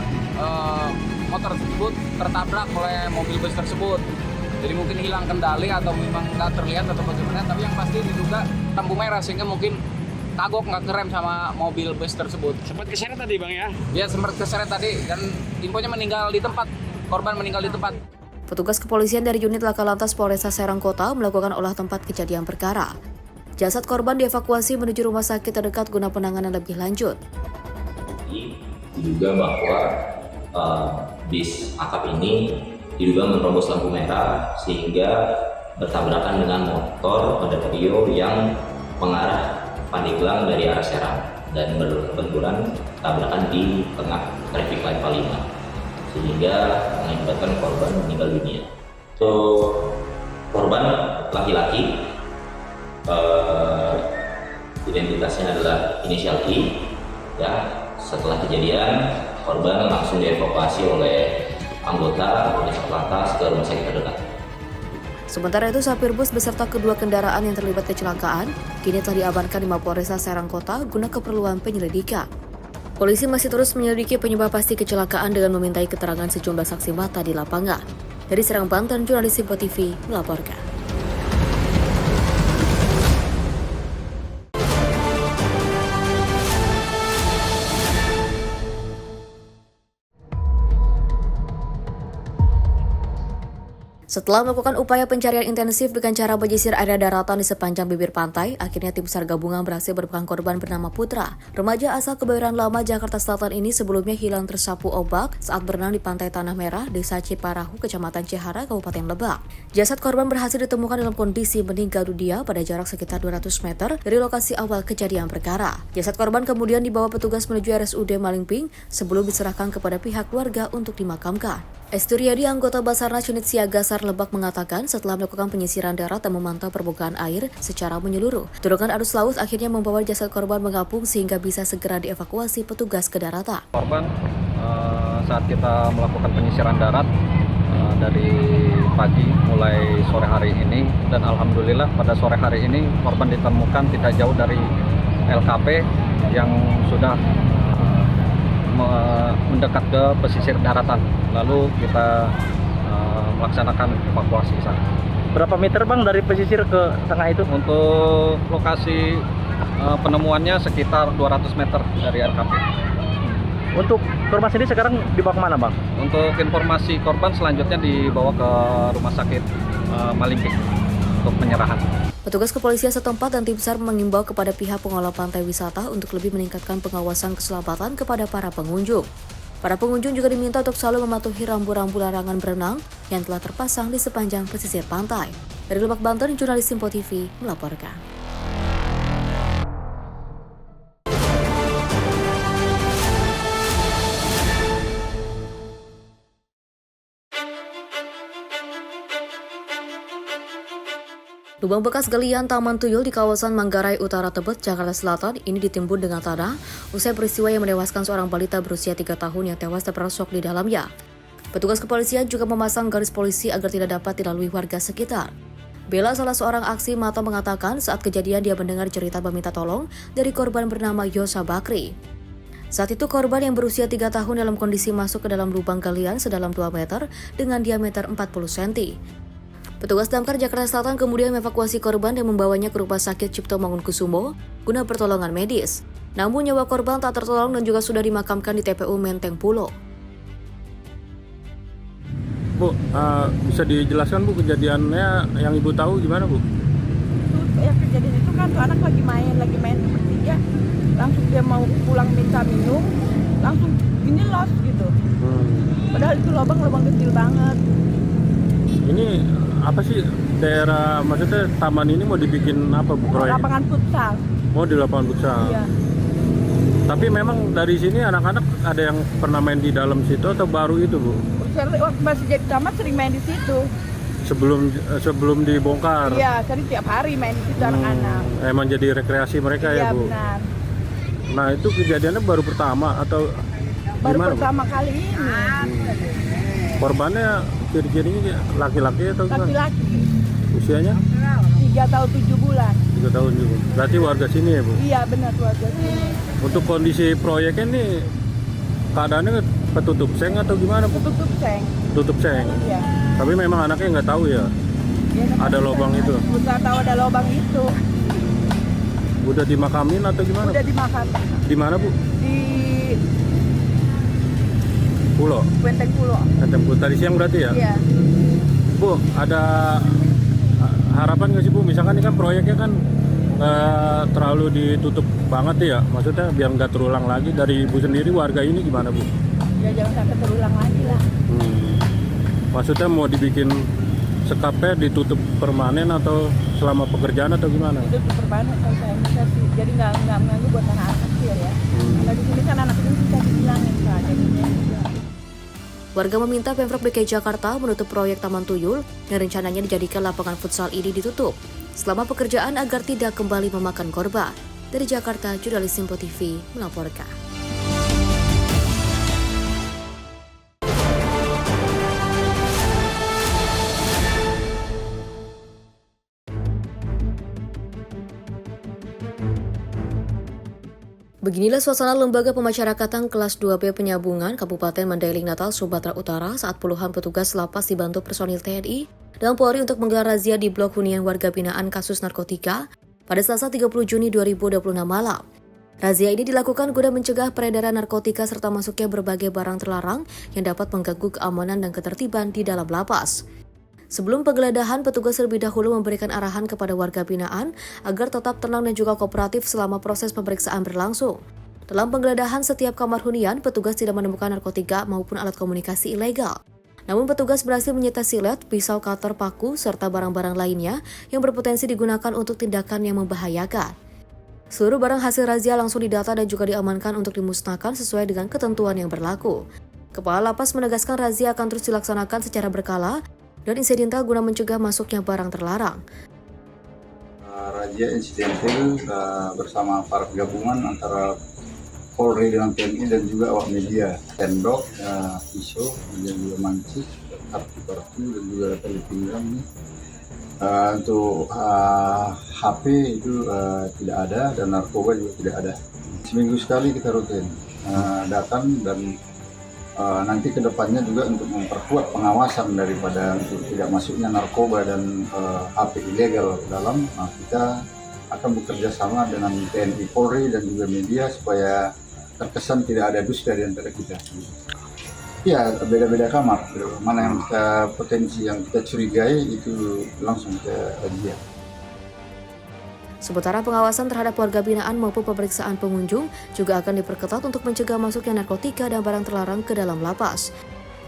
motor tersebut tertabrak oleh mobil bus tersebut? Jadi mungkin hilang kendali atau memang nggak terlihat atau bagaimana. Tapi yang pasti diduga lampu merah sehingga mungkin kagok nggak kerem sama mobil bus tersebut. Sempat keseret tadi bang ya? Iya sempat keseret tadi dan infonya meninggal di tempat. Korban meninggal di tempat. Petugas kepolisian dari unit Laka Lantas Polresta Serang Kota melakukan olah tempat kejadian perkara. Jasad korban dievakuasi menuju rumah sakit terdekat guna penanganan lebih lanjut. Diduga bahwa bis akap ini diduga menerobos lampu merah sehingga bertabrakan dengan motor Honda Vario yang mengarah Pandeglang dari arah Serang dan berbenturan tabrakan di tengah traffic light Palima, sehingga mengakibatkan korban meninggal dunia. Korban laki-laki, identitasnya adalah inisial I. Ya, setelah kejadian korban langsung dievakuasi oleh anggota Polres Lantas ke rumah sakit terdekat. Sementara itu, sopir bus beserta kedua kendaraan yang terlibat kecelakaan kini telah diamankan di Mapolresta Serang Kota guna keperluan penyelidikan. Polisi masih terus menyelidiki penyebab pasti kecelakaan dengan memintai keterangan sejumlah saksi mata di lapangan. Dari Serang, Banten, jurnalis Simpo TV melaporkan. Setelah melakukan upaya pencarian intensif dengan cara menyisir area daratan di sepanjang bibir pantai, akhirnya tim SAR gabungan berhasil menemukan korban bernama Putra. Remaja asal Kebayoran Lama, Jakarta Selatan ini sebelumnya hilang tersapu ombak saat berenang di pantai Tanah Merah, Desa Ciparahu, Kecamatan Cihara, Kabupaten Lebak. Jasad korban berhasil ditemukan dalam kondisi meninggal dunia pada jarak sekitar 200 meter dari lokasi awal kejadian perkara. Jasad korban kemudian dibawa petugas menuju RSUD Malingping sebelum diserahkan kepada pihak keluarga untuk dimakamkan. Esturyadi, anggota Basarnas Unit Siaga SAR Lebak, mengatakan setelah melakukan penyisiran darat dan memantau permukaan air secara menyeluruh, turunkan arus laut akhirnya membawa jasad korban mengapung sehingga bisa segera dievakuasi petugas ke daratan. Korban saat kita melakukan penyisiran darat dari pagi mulai sore hari ini, dan alhamdulillah pada sore hari ini korban ditemukan tidak jauh dari LKP yang sudah mendekat ke pesisir daratan. Lalu kita melaksanakan evakuasi sana. Berapa meter Bang dari pesisir ke tengah itu? Untuk lokasi penemuannya sekitar 200 meter dari LKP. Untuk korban sendiri sekarang dibawa kemana Bang? Untuk informasi korban selanjutnya dibawa ke rumah sakit Malingping untuk penyerahan. Petugas kepolisian setempat dan tim SAR mengimbau kepada pihak pengelola pantai wisata untuk lebih meningkatkan pengawasan keselamatan kepada para pengunjung. Para pengunjung juga diminta untuk selalu mematuhi rambu-rambu larangan berenang yang telah terpasang di sepanjang pesisir pantai. Dari Lebak, Banten, jurnalis Simpo TV melaporkan. Lubang bekas galian Taman Tuyul di kawasan Manggarai Utara, Tebet, Jakarta Selatan ini ditimbun dengan tanah usai peristiwa yang menewaskan seorang balita berusia 3 tahun yang tewas terperosok di dalamnya. Petugas kepolisian juga memasang garis polisi agar tidak dapat dilalui warga sekitar. Bella, salah seorang aksi mata, mengatakan saat kejadian dia mendengar cerita meminta tolong dari korban bernama Yosa Bakri. Saat itu korban yang berusia 3 tahun dalam kondisi masuk ke dalam lubang galian sedalam 2 meter dengan diameter 40 cm. Petugas damkar Jakarta Selatan kemudian mengevakuasi korban dan membawanya ke Rumah Sakit Cipto Mangunkusumo guna pertolongan medis. Namun nyawa korban tak tertolong dan juga sudah dimakamkan di TPU Menteng Pulo. Bu, bisa dijelaskan Bu kejadiannya yang Ibu tahu gimana Bu? Ya kejadian itu kan tuh anak lagi main bertiga, langsung dia mau pulang minta minum, langsung gini los gitu. Padahal itu lubang kecil banget. Ini apa sih daerah, maksudnya taman ini mau dibikin apa Bu proyek? Lapangan futsal. Mau di lapangan futsal. Iya. Tapi memang dari sini anak-anak ada yang pernah main di dalam situ atau baru itu Bu? Waktu masih jadi taman sering main di situ. Sebelum dibongkar. Iya, sering tiap hari main di situ anak-anak. Emang jadi rekreasi mereka ya Bu? Iya benar. Nah itu kejadiannya baru pertama atau Baru gimana, pertama kali ini. Korbannya ciri-cirinya laki-laki atau gimana? Laki-laki. Usianya? 3 tahun 7 bulan. 3 tahun juga. Berarti warga sini ya Bu? Iya benar, warga sini. Untuk kondisi proyeknya nih keadaannya ketutup seng atau gimana Bu? Tutup seng. Tutup seng? Iya. Tapi memang anaknya nggak tahu ya? Ada lubang itu? Udah tahu ada lubang itu. Udah dimakamin atau gimana? Udah dimakan. Di mana Bu? Di Pulau? Menteng Pulo. Menteng Pulo. Tadi siang berarti ya? Iya. Bu, ada harapan nggak sih Bu? Misalkan ini kan proyeknya kan terlalu ditutup banget ya, maksudnya biar nggak terulang lagi. Dari Ibu sendiri, warga ini gimana Bu? Ya jangan sampai terulang lagi lah. Maksudnya mau dibikin sekapnya ditutup permanen atau selama pekerjaan atau gimana? Ditutup permanen kalau saya bisa sih, jadi nggak mengganggu buat anak-anak kecil ya. Kalau di sini kan anak kecil bisa dibilangin Kak, jadinya. Warga meminta Pemprov DKI Jakarta menutup proyek Taman Tuyul yang rencananya dijadikan lapangan futsal ini ditutup selama pekerjaan agar tidak kembali memakan korban. Dari Jakarta, jurnalis Simpo TV melaporkan. Beginilah suasana Lembaga Pemasyarakatan Kelas 2B Penyambungan Kabupaten Mandailing Natal, Sumatera Utara saat puluhan petugas lapas dibantu personil TNI dan Polri untuk menggelar razia di blok hunian warga binaan kasus narkotika pada Selasa 30 Juni 2026 malam. Razia ini dilakukan guna mencegah peredaran narkotika serta masuknya berbagai barang terlarang yang dapat mengganggu keamanan dan ketertiban di dalam lapas. Sebelum penggeledahan, petugas terlebih dahulu memberikan arahan kepada warga binaan agar tetap tenang dan juga kooperatif selama proses pemeriksaan berlangsung. Dalam penggeledahan setiap kamar hunian, petugas tidak menemukan narkotika maupun alat komunikasi ilegal. Namun petugas berhasil menyita silet, pisau cutter, paku, serta barang-barang lainnya yang berpotensi digunakan untuk tindakan yang membahayakan. Seluruh barang hasil razia langsung didata dan juga diamankan untuk dimusnahkan sesuai dengan ketentuan yang berlaku. Kepala Lapas menegaskan razia akan terus dilaksanakan secara berkala dan insidental guna mencegah masuknya barang terlarang. Razia insidental bersama para gabungan antara Polri dengan TNI dan juga awak media, sendok, pisau, dan juga mancis, kartu dan juga tali pinggang. Untuk HP itu tidak ada dan narkoba juga tidak ada. Seminggu sekali kita rutin datang dan nanti kedepannya juga untuk memperkuat pengawasan daripada untuk tidak masuknya narkoba dan HP ilegal ke dalam, kita akan bekerja sama dengan TNI, Polri dan juga media supaya terkesan tidak ada dusta di antara kita. Ya, beda-beda kamar. Mana yang kita potensi yang kita curigai itu langsung kita razia. Sementara pengawasan terhadap warga binaan maupun pemeriksaan pengunjung juga akan diperketat untuk mencegah masuknya narkotika dan barang terlarang ke dalam lapas.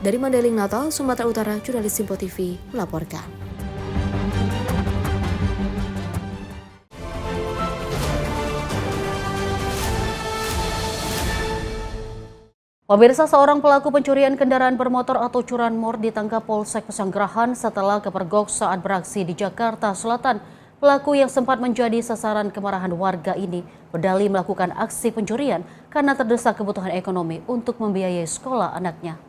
Dari Mandailing, Natal, Sumatera Utara, jurnalis Simpo TV melaporkan. Pemirsa, seorang pelaku pencurian kendaraan bermotor atau curanmor ditangkap Polsek Pesanggerahan setelah kepergok saat beraksi di Jakarta Selatan. Pelaku yang sempat menjadi sasaran kemarahan warga ini berdalih melakukan aksi pencurian karena terdesak kebutuhan ekonomi untuk membiayai sekolah anaknya.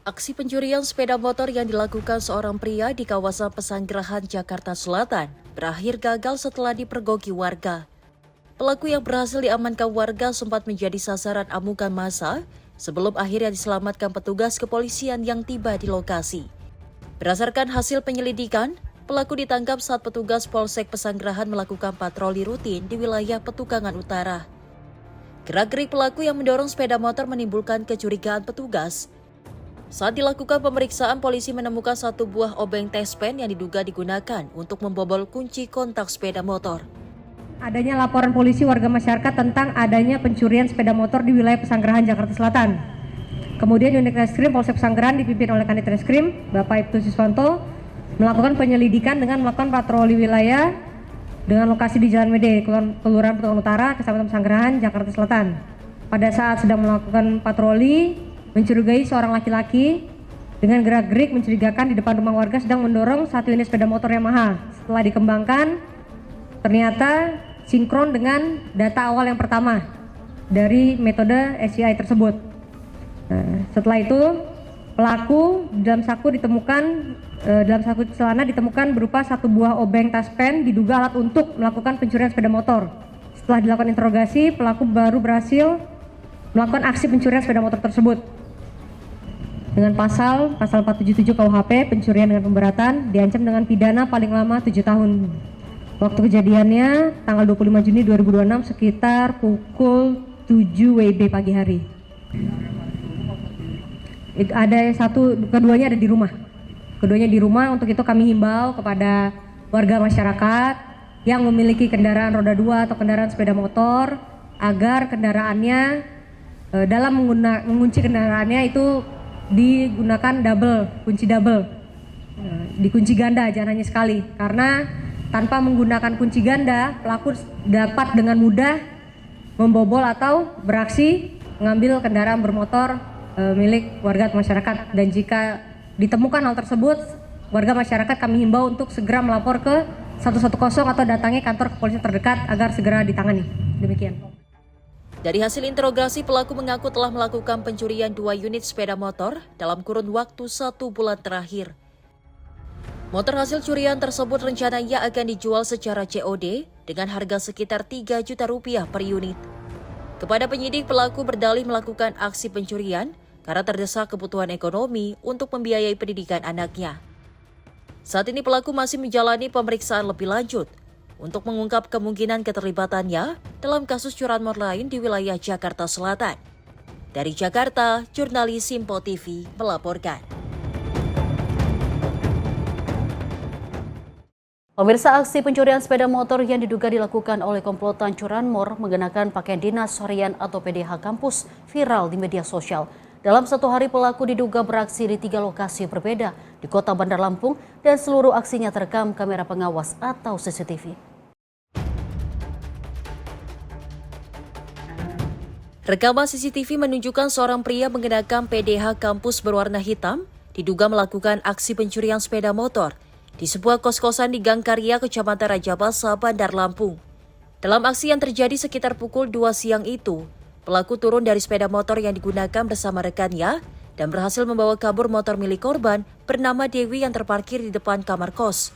Aksi pencurian sepeda motor yang dilakukan seorang pria di kawasan Pesanggerahan, Jakarta Selatan berakhir gagal setelah dipergoki warga. Pelaku yang berhasil diamankan warga sempat menjadi sasaran amukan massa sebelum akhirnya diselamatkan petugas kepolisian yang tiba di lokasi. Berdasarkan hasil penyelidikan, pelaku ditangkap saat petugas Polsek Pesanggerahan melakukan patroli rutin di wilayah Petukangan Utara. Gerak-gerik pelaku yang mendorong sepeda motor menimbulkan kecurigaan petugas. Saat dilakukan pemeriksaan, polisi menemukan satu buah obeng tespen yang diduga digunakan untuk membobol kunci kontak sepeda motor. Adanya laporan polisi warga masyarakat tentang adanya pencurian sepeda motor di wilayah Pesanggerahan, Jakarta Selatan. Kemudian unit reskrim Polsek Pesanggerahan dipimpin oleh Kanit Reskrim, Bapak Ibtu Siswanto, melakukan penyelidikan dengan melakukan patroli wilayah dengan lokasi di Jalan Mede, Kelurahan Petukangan Utara, Kecamatan Pesanggerahan, Jakarta Selatan. Pada saat sedang melakukan patroli, mencurigai seorang laki-laki dengan gerak-gerik mencurigakan di depan rumah warga sedang mendorong satu unit sepeda motor Yamaha. Setelah dikembangkan, ternyata sinkron dengan data awal yang pertama dari metode SCI tersebut. Nah, setelah itu pelaku dalam saku celana ditemukan berupa satu buah obeng taspen diduga alat untuk melakukan pencurian sepeda motor. Setelah dilakukan interogasi, pelaku baru berhasil melakukan aksi pencurian sepeda motor tersebut. Dengan pasal 477 KUHP pencurian dengan pemberatan diancam dengan pidana paling lama 7 tahun. Waktu kejadiannya tanggal 25 Juni 2026 sekitar pukul 7 WIB pagi hari. Keduanya ada di rumah. Keduanya di rumah, untuk itu kami himbau kepada warga masyarakat yang memiliki kendaraan roda 2 atau kendaraan sepeda motor agar kendaraannya dalam mengunci kendaraannya itu digunakan kunci double. Dikunci ganda, jangan hanya sekali, karena tanpa menggunakan kunci ganda, pelaku dapat dengan mudah membobol atau beraksi mengambil kendaraan bermotor milik warga atau masyarakat. Dan jika ditemukan hal tersebut, warga masyarakat kami himbau untuk segera melapor ke 110 atau datangi kantor kepolisian terdekat agar segera ditangani. Demikian. Dari hasil interogasi, pelaku mengaku telah melakukan pencurian 2 unit sepeda motor dalam kurun waktu 1 bulan terakhir. Motor hasil curian tersebut rencananya akan dijual secara COD dengan harga sekitar 3 juta rupiah per unit. Kepada penyidik, pelaku berdalih melakukan aksi pencurian karena terdesak kebutuhan ekonomi untuk membiayai pendidikan anaknya. Saat ini pelaku masih menjalani pemeriksaan lebih lanjut untuk mengungkap kemungkinan keterlibatannya dalam kasus curanmor lain di wilayah Jakarta Selatan. Dari Jakarta, jurnalis Simpo TV melaporkan. Pemirsa, aksi pencurian sepeda motor yang diduga dilakukan oleh komplotan curanmor menggunakan pakaian dinas harian atau PDH kampus viral di media sosial. Dalam satu hari, pelaku diduga beraksi di 3 lokasi berbeda di Kota Bandar Lampung dan seluruh aksinya terekam kamera pengawas atau CCTV. Rekaman CCTV menunjukkan seorang pria mengenakan PDH kampus berwarna hitam diduga melakukan aksi pencurian sepeda motor di sebuah kos-kosan di Gang Karya, Kecamatan Rajabasa, Bandar Lampung. Dalam aksi yang terjadi sekitar pukul 2 siang itu, pelaku turun dari sepeda motor yang digunakan bersama rekannya dan berhasil membawa kabur motor milik korban bernama Dewi yang terparkir di depan kamar kos.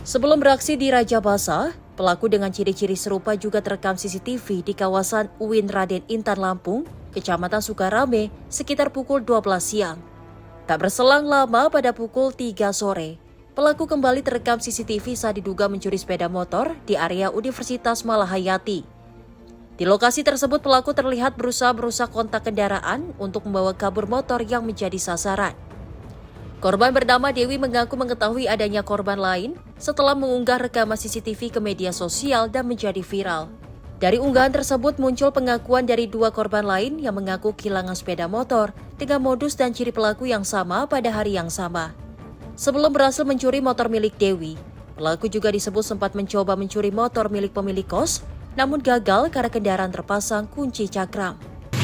Sebelum beraksi di Rajabasa, pelaku dengan ciri-ciri serupa juga terekam CCTV di kawasan UIN Raden Intan Lampung, Kecamatan Sukarame, sekitar pukul 12 siang. Tak berselang lama pada pukul 3 sore, pelaku kembali terekam CCTV saat diduga mencuri sepeda motor di area Universitas Malahayati. Di lokasi tersebut, pelaku terlihat berusaha merusak kontak kendaraan untuk membawa kabur motor yang menjadi sasaran. Korban bernama Dewi mengaku mengetahui adanya korban lain setelah mengunggah rekaman CCTV ke media sosial dan menjadi viral. Dari unggahan tersebut muncul pengakuan dari 2 korban lain yang mengaku kehilangan sepeda motor dengan modus dan ciri pelaku yang sama pada hari yang sama. Sebelum berhasil mencuri motor milik Dewi, pelaku juga disebut sempat mencoba mencuri motor milik pemilik kos, namun gagal karena kendaraan terpasang kunci cakram.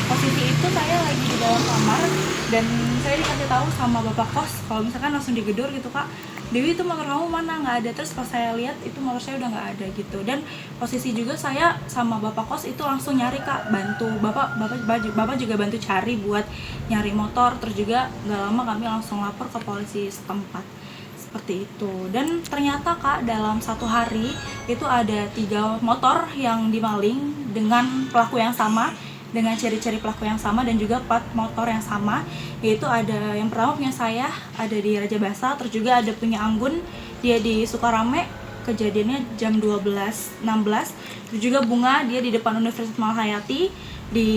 Posisi itu saya lagi di dalam kamar dan saya dikasih tahu sama bapak kos kalau misalkan langsung digedor gitu, Kak, Dewi itu motor kamu mana, nggak ada. Terus pas saya lihat itu motor saya udah nggak ada gitu. Dan posisi juga saya sama bapak kos itu langsung nyari, Kak, bantu bapak juga bantu cari buat nyari motor. Terus juga nggak lama kami langsung lapor ke polisi setempat seperti itu. Dan ternyata, Kak, dalam satu hari itu ada 3 motor yang dimaling dengan pelaku yang sama, dengan ciri-ciri pelaku yang sama dan juga plat motor yang sama, yaitu ada yang pertama punya saya ada di Rajabasa, terus juga ada punya Anggun, dia di Sukarame, kejadiannya jam 12.16, terus juga Bunga, dia di depan Universitas Malahayati di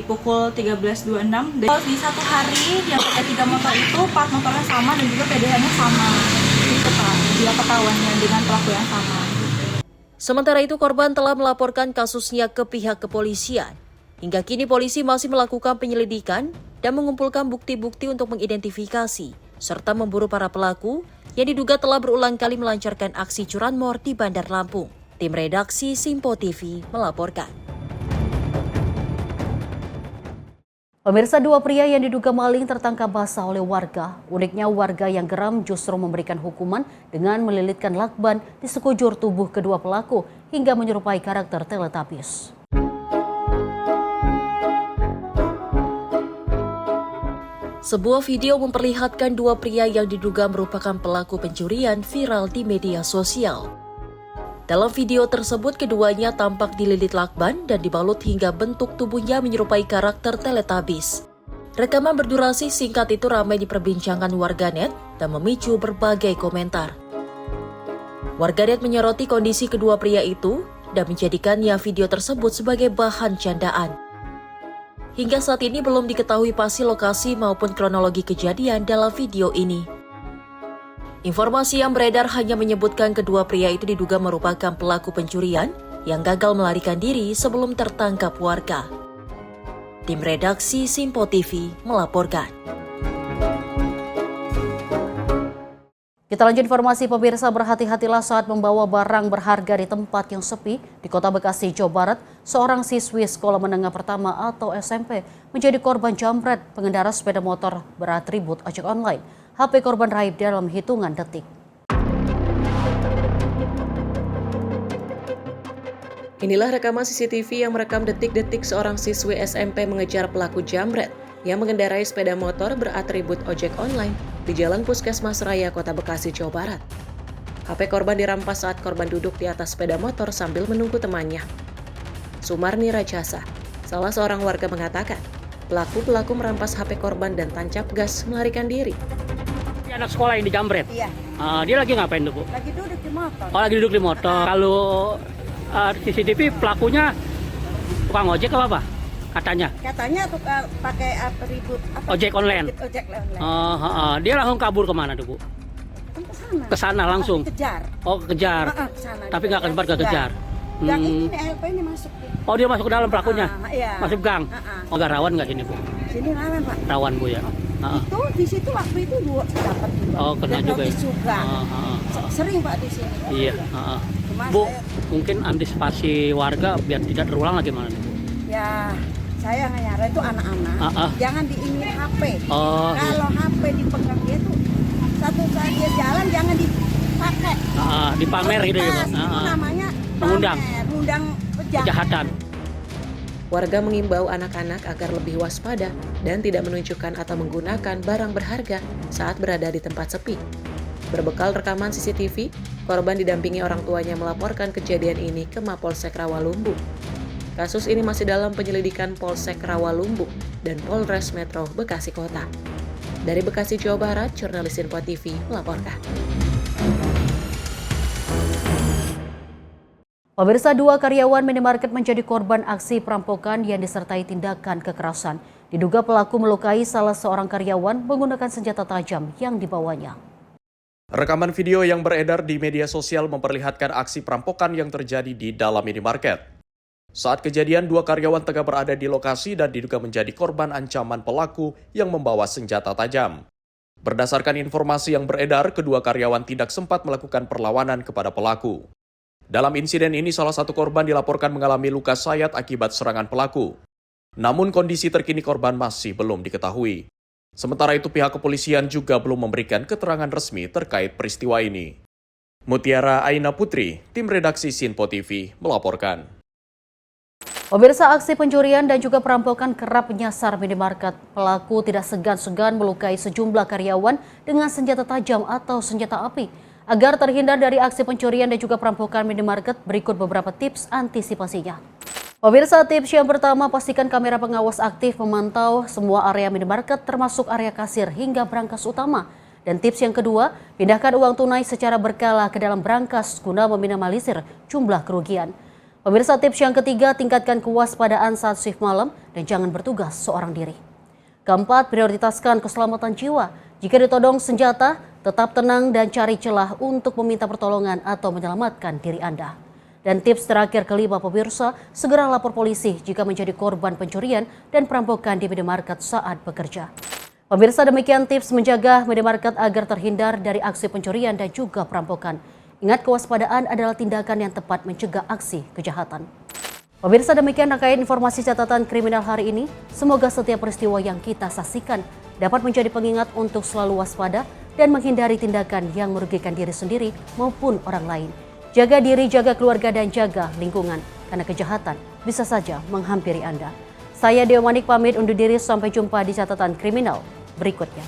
pukul 13.26. Dan di satu hari yang ada 3 motor itu plat motornya sama dan juga PDH-nya sama, itu, Kak, dia ketahuannya dengan pelaku yang sama. Sementara itu, korban telah melaporkan kasusnya ke pihak kepolisian. Hingga kini polisi masih melakukan penyelidikan dan mengumpulkan bukti-bukti untuk mengidentifikasi serta memburu para pelaku yang diduga telah berulang kali melancarkan aksi curanmor di Bandar Lampung. Tim redaksi Simpo TV melaporkan. Pemirsa, 2 pria yang diduga maling tertangkap basah oleh warga. Uniknya, warga yang geram justru memberikan hukuman dengan melilitkan lakban di sekujur tubuh kedua pelaku hingga menyerupai karakter Teletubbies. Sebuah video memperlihatkan 2 pria yang diduga merupakan pelaku pencurian viral di media sosial. Dalam video tersebut, keduanya tampak dililit lakban dan dibalut hingga bentuk tubuhnya menyerupai karakter Teletubbies. Rekaman berdurasi singkat itu ramai diperbincangkan warganet dan memicu berbagai komentar. Warganet menyoroti kondisi kedua pria itu dan menjadikannya video tersebut sebagai bahan candaan. Hingga saat ini belum diketahui pasti lokasi maupun kronologi kejadian dalam video ini. Informasi yang beredar hanya menyebutkan kedua pria itu diduga merupakan pelaku pencurian yang gagal melarikan diri sebelum tertangkap warga. Tim redaksi Simpo TV melaporkan. Kita lanjut informasi, pemirsa, berhati-hatilah saat membawa barang berharga di tempat yang sepi. Di Kota Bekasi, Jawa Barat, seorang siswi sekolah menengah pertama atau SMP menjadi korban jambret pengendara sepeda motor beratribut ojek online. HP korban raib dalam hitungan detik. Inilah rekaman CCTV yang merekam detik-detik seorang siswi SMP mengejar pelaku jambret yang mengendarai sepeda motor beratribut ojek online di Jalan Puskesmas Raya, Kota Bekasi, Jawa Barat. HP korban dirampas saat korban duduk di atas sepeda motor sambil menunggu temannya. Sumarni Rajasa, salah seorang warga, mengatakan pelaku merampas HP korban dan tancap gas melarikan diri. Anak sekolah yang dijambret? Iya. Dia lagi ngapain tuh, Bu? Lagi duduk di motor. Oh, lagi duduk di motor. Kalau CCTV pelakunya tukang ojek apa? katanya. Katanya tuh pakai atribut Ojek online. Ojek online. Dia langsung kabur kemana tuh Bu? Ke sana langsung. Kejar. Oh kejar. Kesana, tapi nggak sempat kejar. Yang ini LP ini masuk. Oh dia masuk ke dalam pelakunya? Iya. Masuk gang? Oh nggak rawan nggak sini Bu? Sini rawan Pak. Rawan Bu ya? Itu di situ waktu itu dapat juga. Oh kena juga ya? Juga. Sering Pak di sini. Iya. Bu, mungkin antisipasi warga biar tidak terulang lagi mana nih Bu? Ya, saya nyara itu anak-anak. Jangan diingin HP. Kalau HP dipegang dia tuh satu saat dia jalan jangan dipakai. Dipamer gitu ya Pak? Itu namanya mengundang kejahatan. Warga mengimbau anak-anak agar lebih waspada dan tidak menunjukkan atau menggunakan barang berharga saat berada di tempat sepi. Berbekal rekaman CCTV, korban didampingi orang tuanya melaporkan kejadian ini ke Mapolsek Rawalumbu. Kasus ini masih dalam penyelidikan Polsek Rawalumbu dan Polres Metro Bekasi Kota. Dari Bekasi, Jawa Barat, jurnalis Info TV melaporkan. Pemirsa, 2 karyawan minimarket menjadi korban aksi perampokan yang disertai tindakan kekerasan. Diduga pelaku melukai salah seorang karyawan menggunakan senjata tajam yang dibawanya. Rekaman video yang beredar di media sosial memperlihatkan aksi perampokan yang terjadi di dalam minimarket. Saat kejadian, 2 karyawan tengah berada di lokasi dan diduga menjadi korban ancaman pelaku yang membawa senjata tajam. Berdasarkan informasi yang beredar, kedua karyawan tidak sempat melakukan perlawanan kepada pelaku. Dalam insiden ini, salah satu korban dilaporkan mengalami luka sayat akibat serangan pelaku. Namun kondisi terkini korban masih belum diketahui. Sementara itu, pihak kepolisian juga belum memberikan keterangan resmi terkait peristiwa ini. Mutiara Aina Putri, tim redaksi Sinpo TV, melaporkan. Pemirsa, aksi pencurian dan juga perampokan kerap menyasar minimarket. Pelaku tidak segan-segan melukai sejumlah karyawan dengan senjata tajam atau senjata api. Agar terhindar dari aksi pencurian dan juga perampokan minimarket, berikut beberapa tips antisipasinya. Pemirsa, tips yang pertama, pastikan kamera pengawas aktif memantau semua area minimarket termasuk area kasir hingga brankas utama. Dan tips yang kedua, pindahkan uang tunai secara berkala ke dalam brankas guna meminimalisir jumlah kerugian. Pemirsa, tips yang ketiga, tingkatkan kewaspadaan saat shift malam dan jangan bertugas seorang diri. Keempat, prioritaskan keselamatan jiwa. Jika ditodong senjata, tetap tenang dan cari celah untuk meminta pertolongan atau menyelamatkan diri Anda. Dan tips terakhir kelima, pemirsa, segera lapor polisi jika menjadi korban pencurian dan perampokan di minimarket saat bekerja. Pemirsa, demikian tips menjaga minimarket agar terhindar dari aksi pencurian dan juga perampokan. Ingat, kewaspadaan adalah tindakan yang tepat mencegah aksi kejahatan. Pemirsa, demikian rangkaian informasi catatan kriminal hari ini. Semoga setiap peristiwa yang kita saksikan dapat menjadi pengingat untuk selalu waspada dan menghindari tindakan yang merugikan diri sendiri maupun orang lain. Jaga diri, jaga keluarga, dan jaga lingkungan, karena kejahatan bisa saja menghampiri Anda. Saya Dewa Manik pamit undur diri, sampai jumpa di catatan kriminal berikutnya.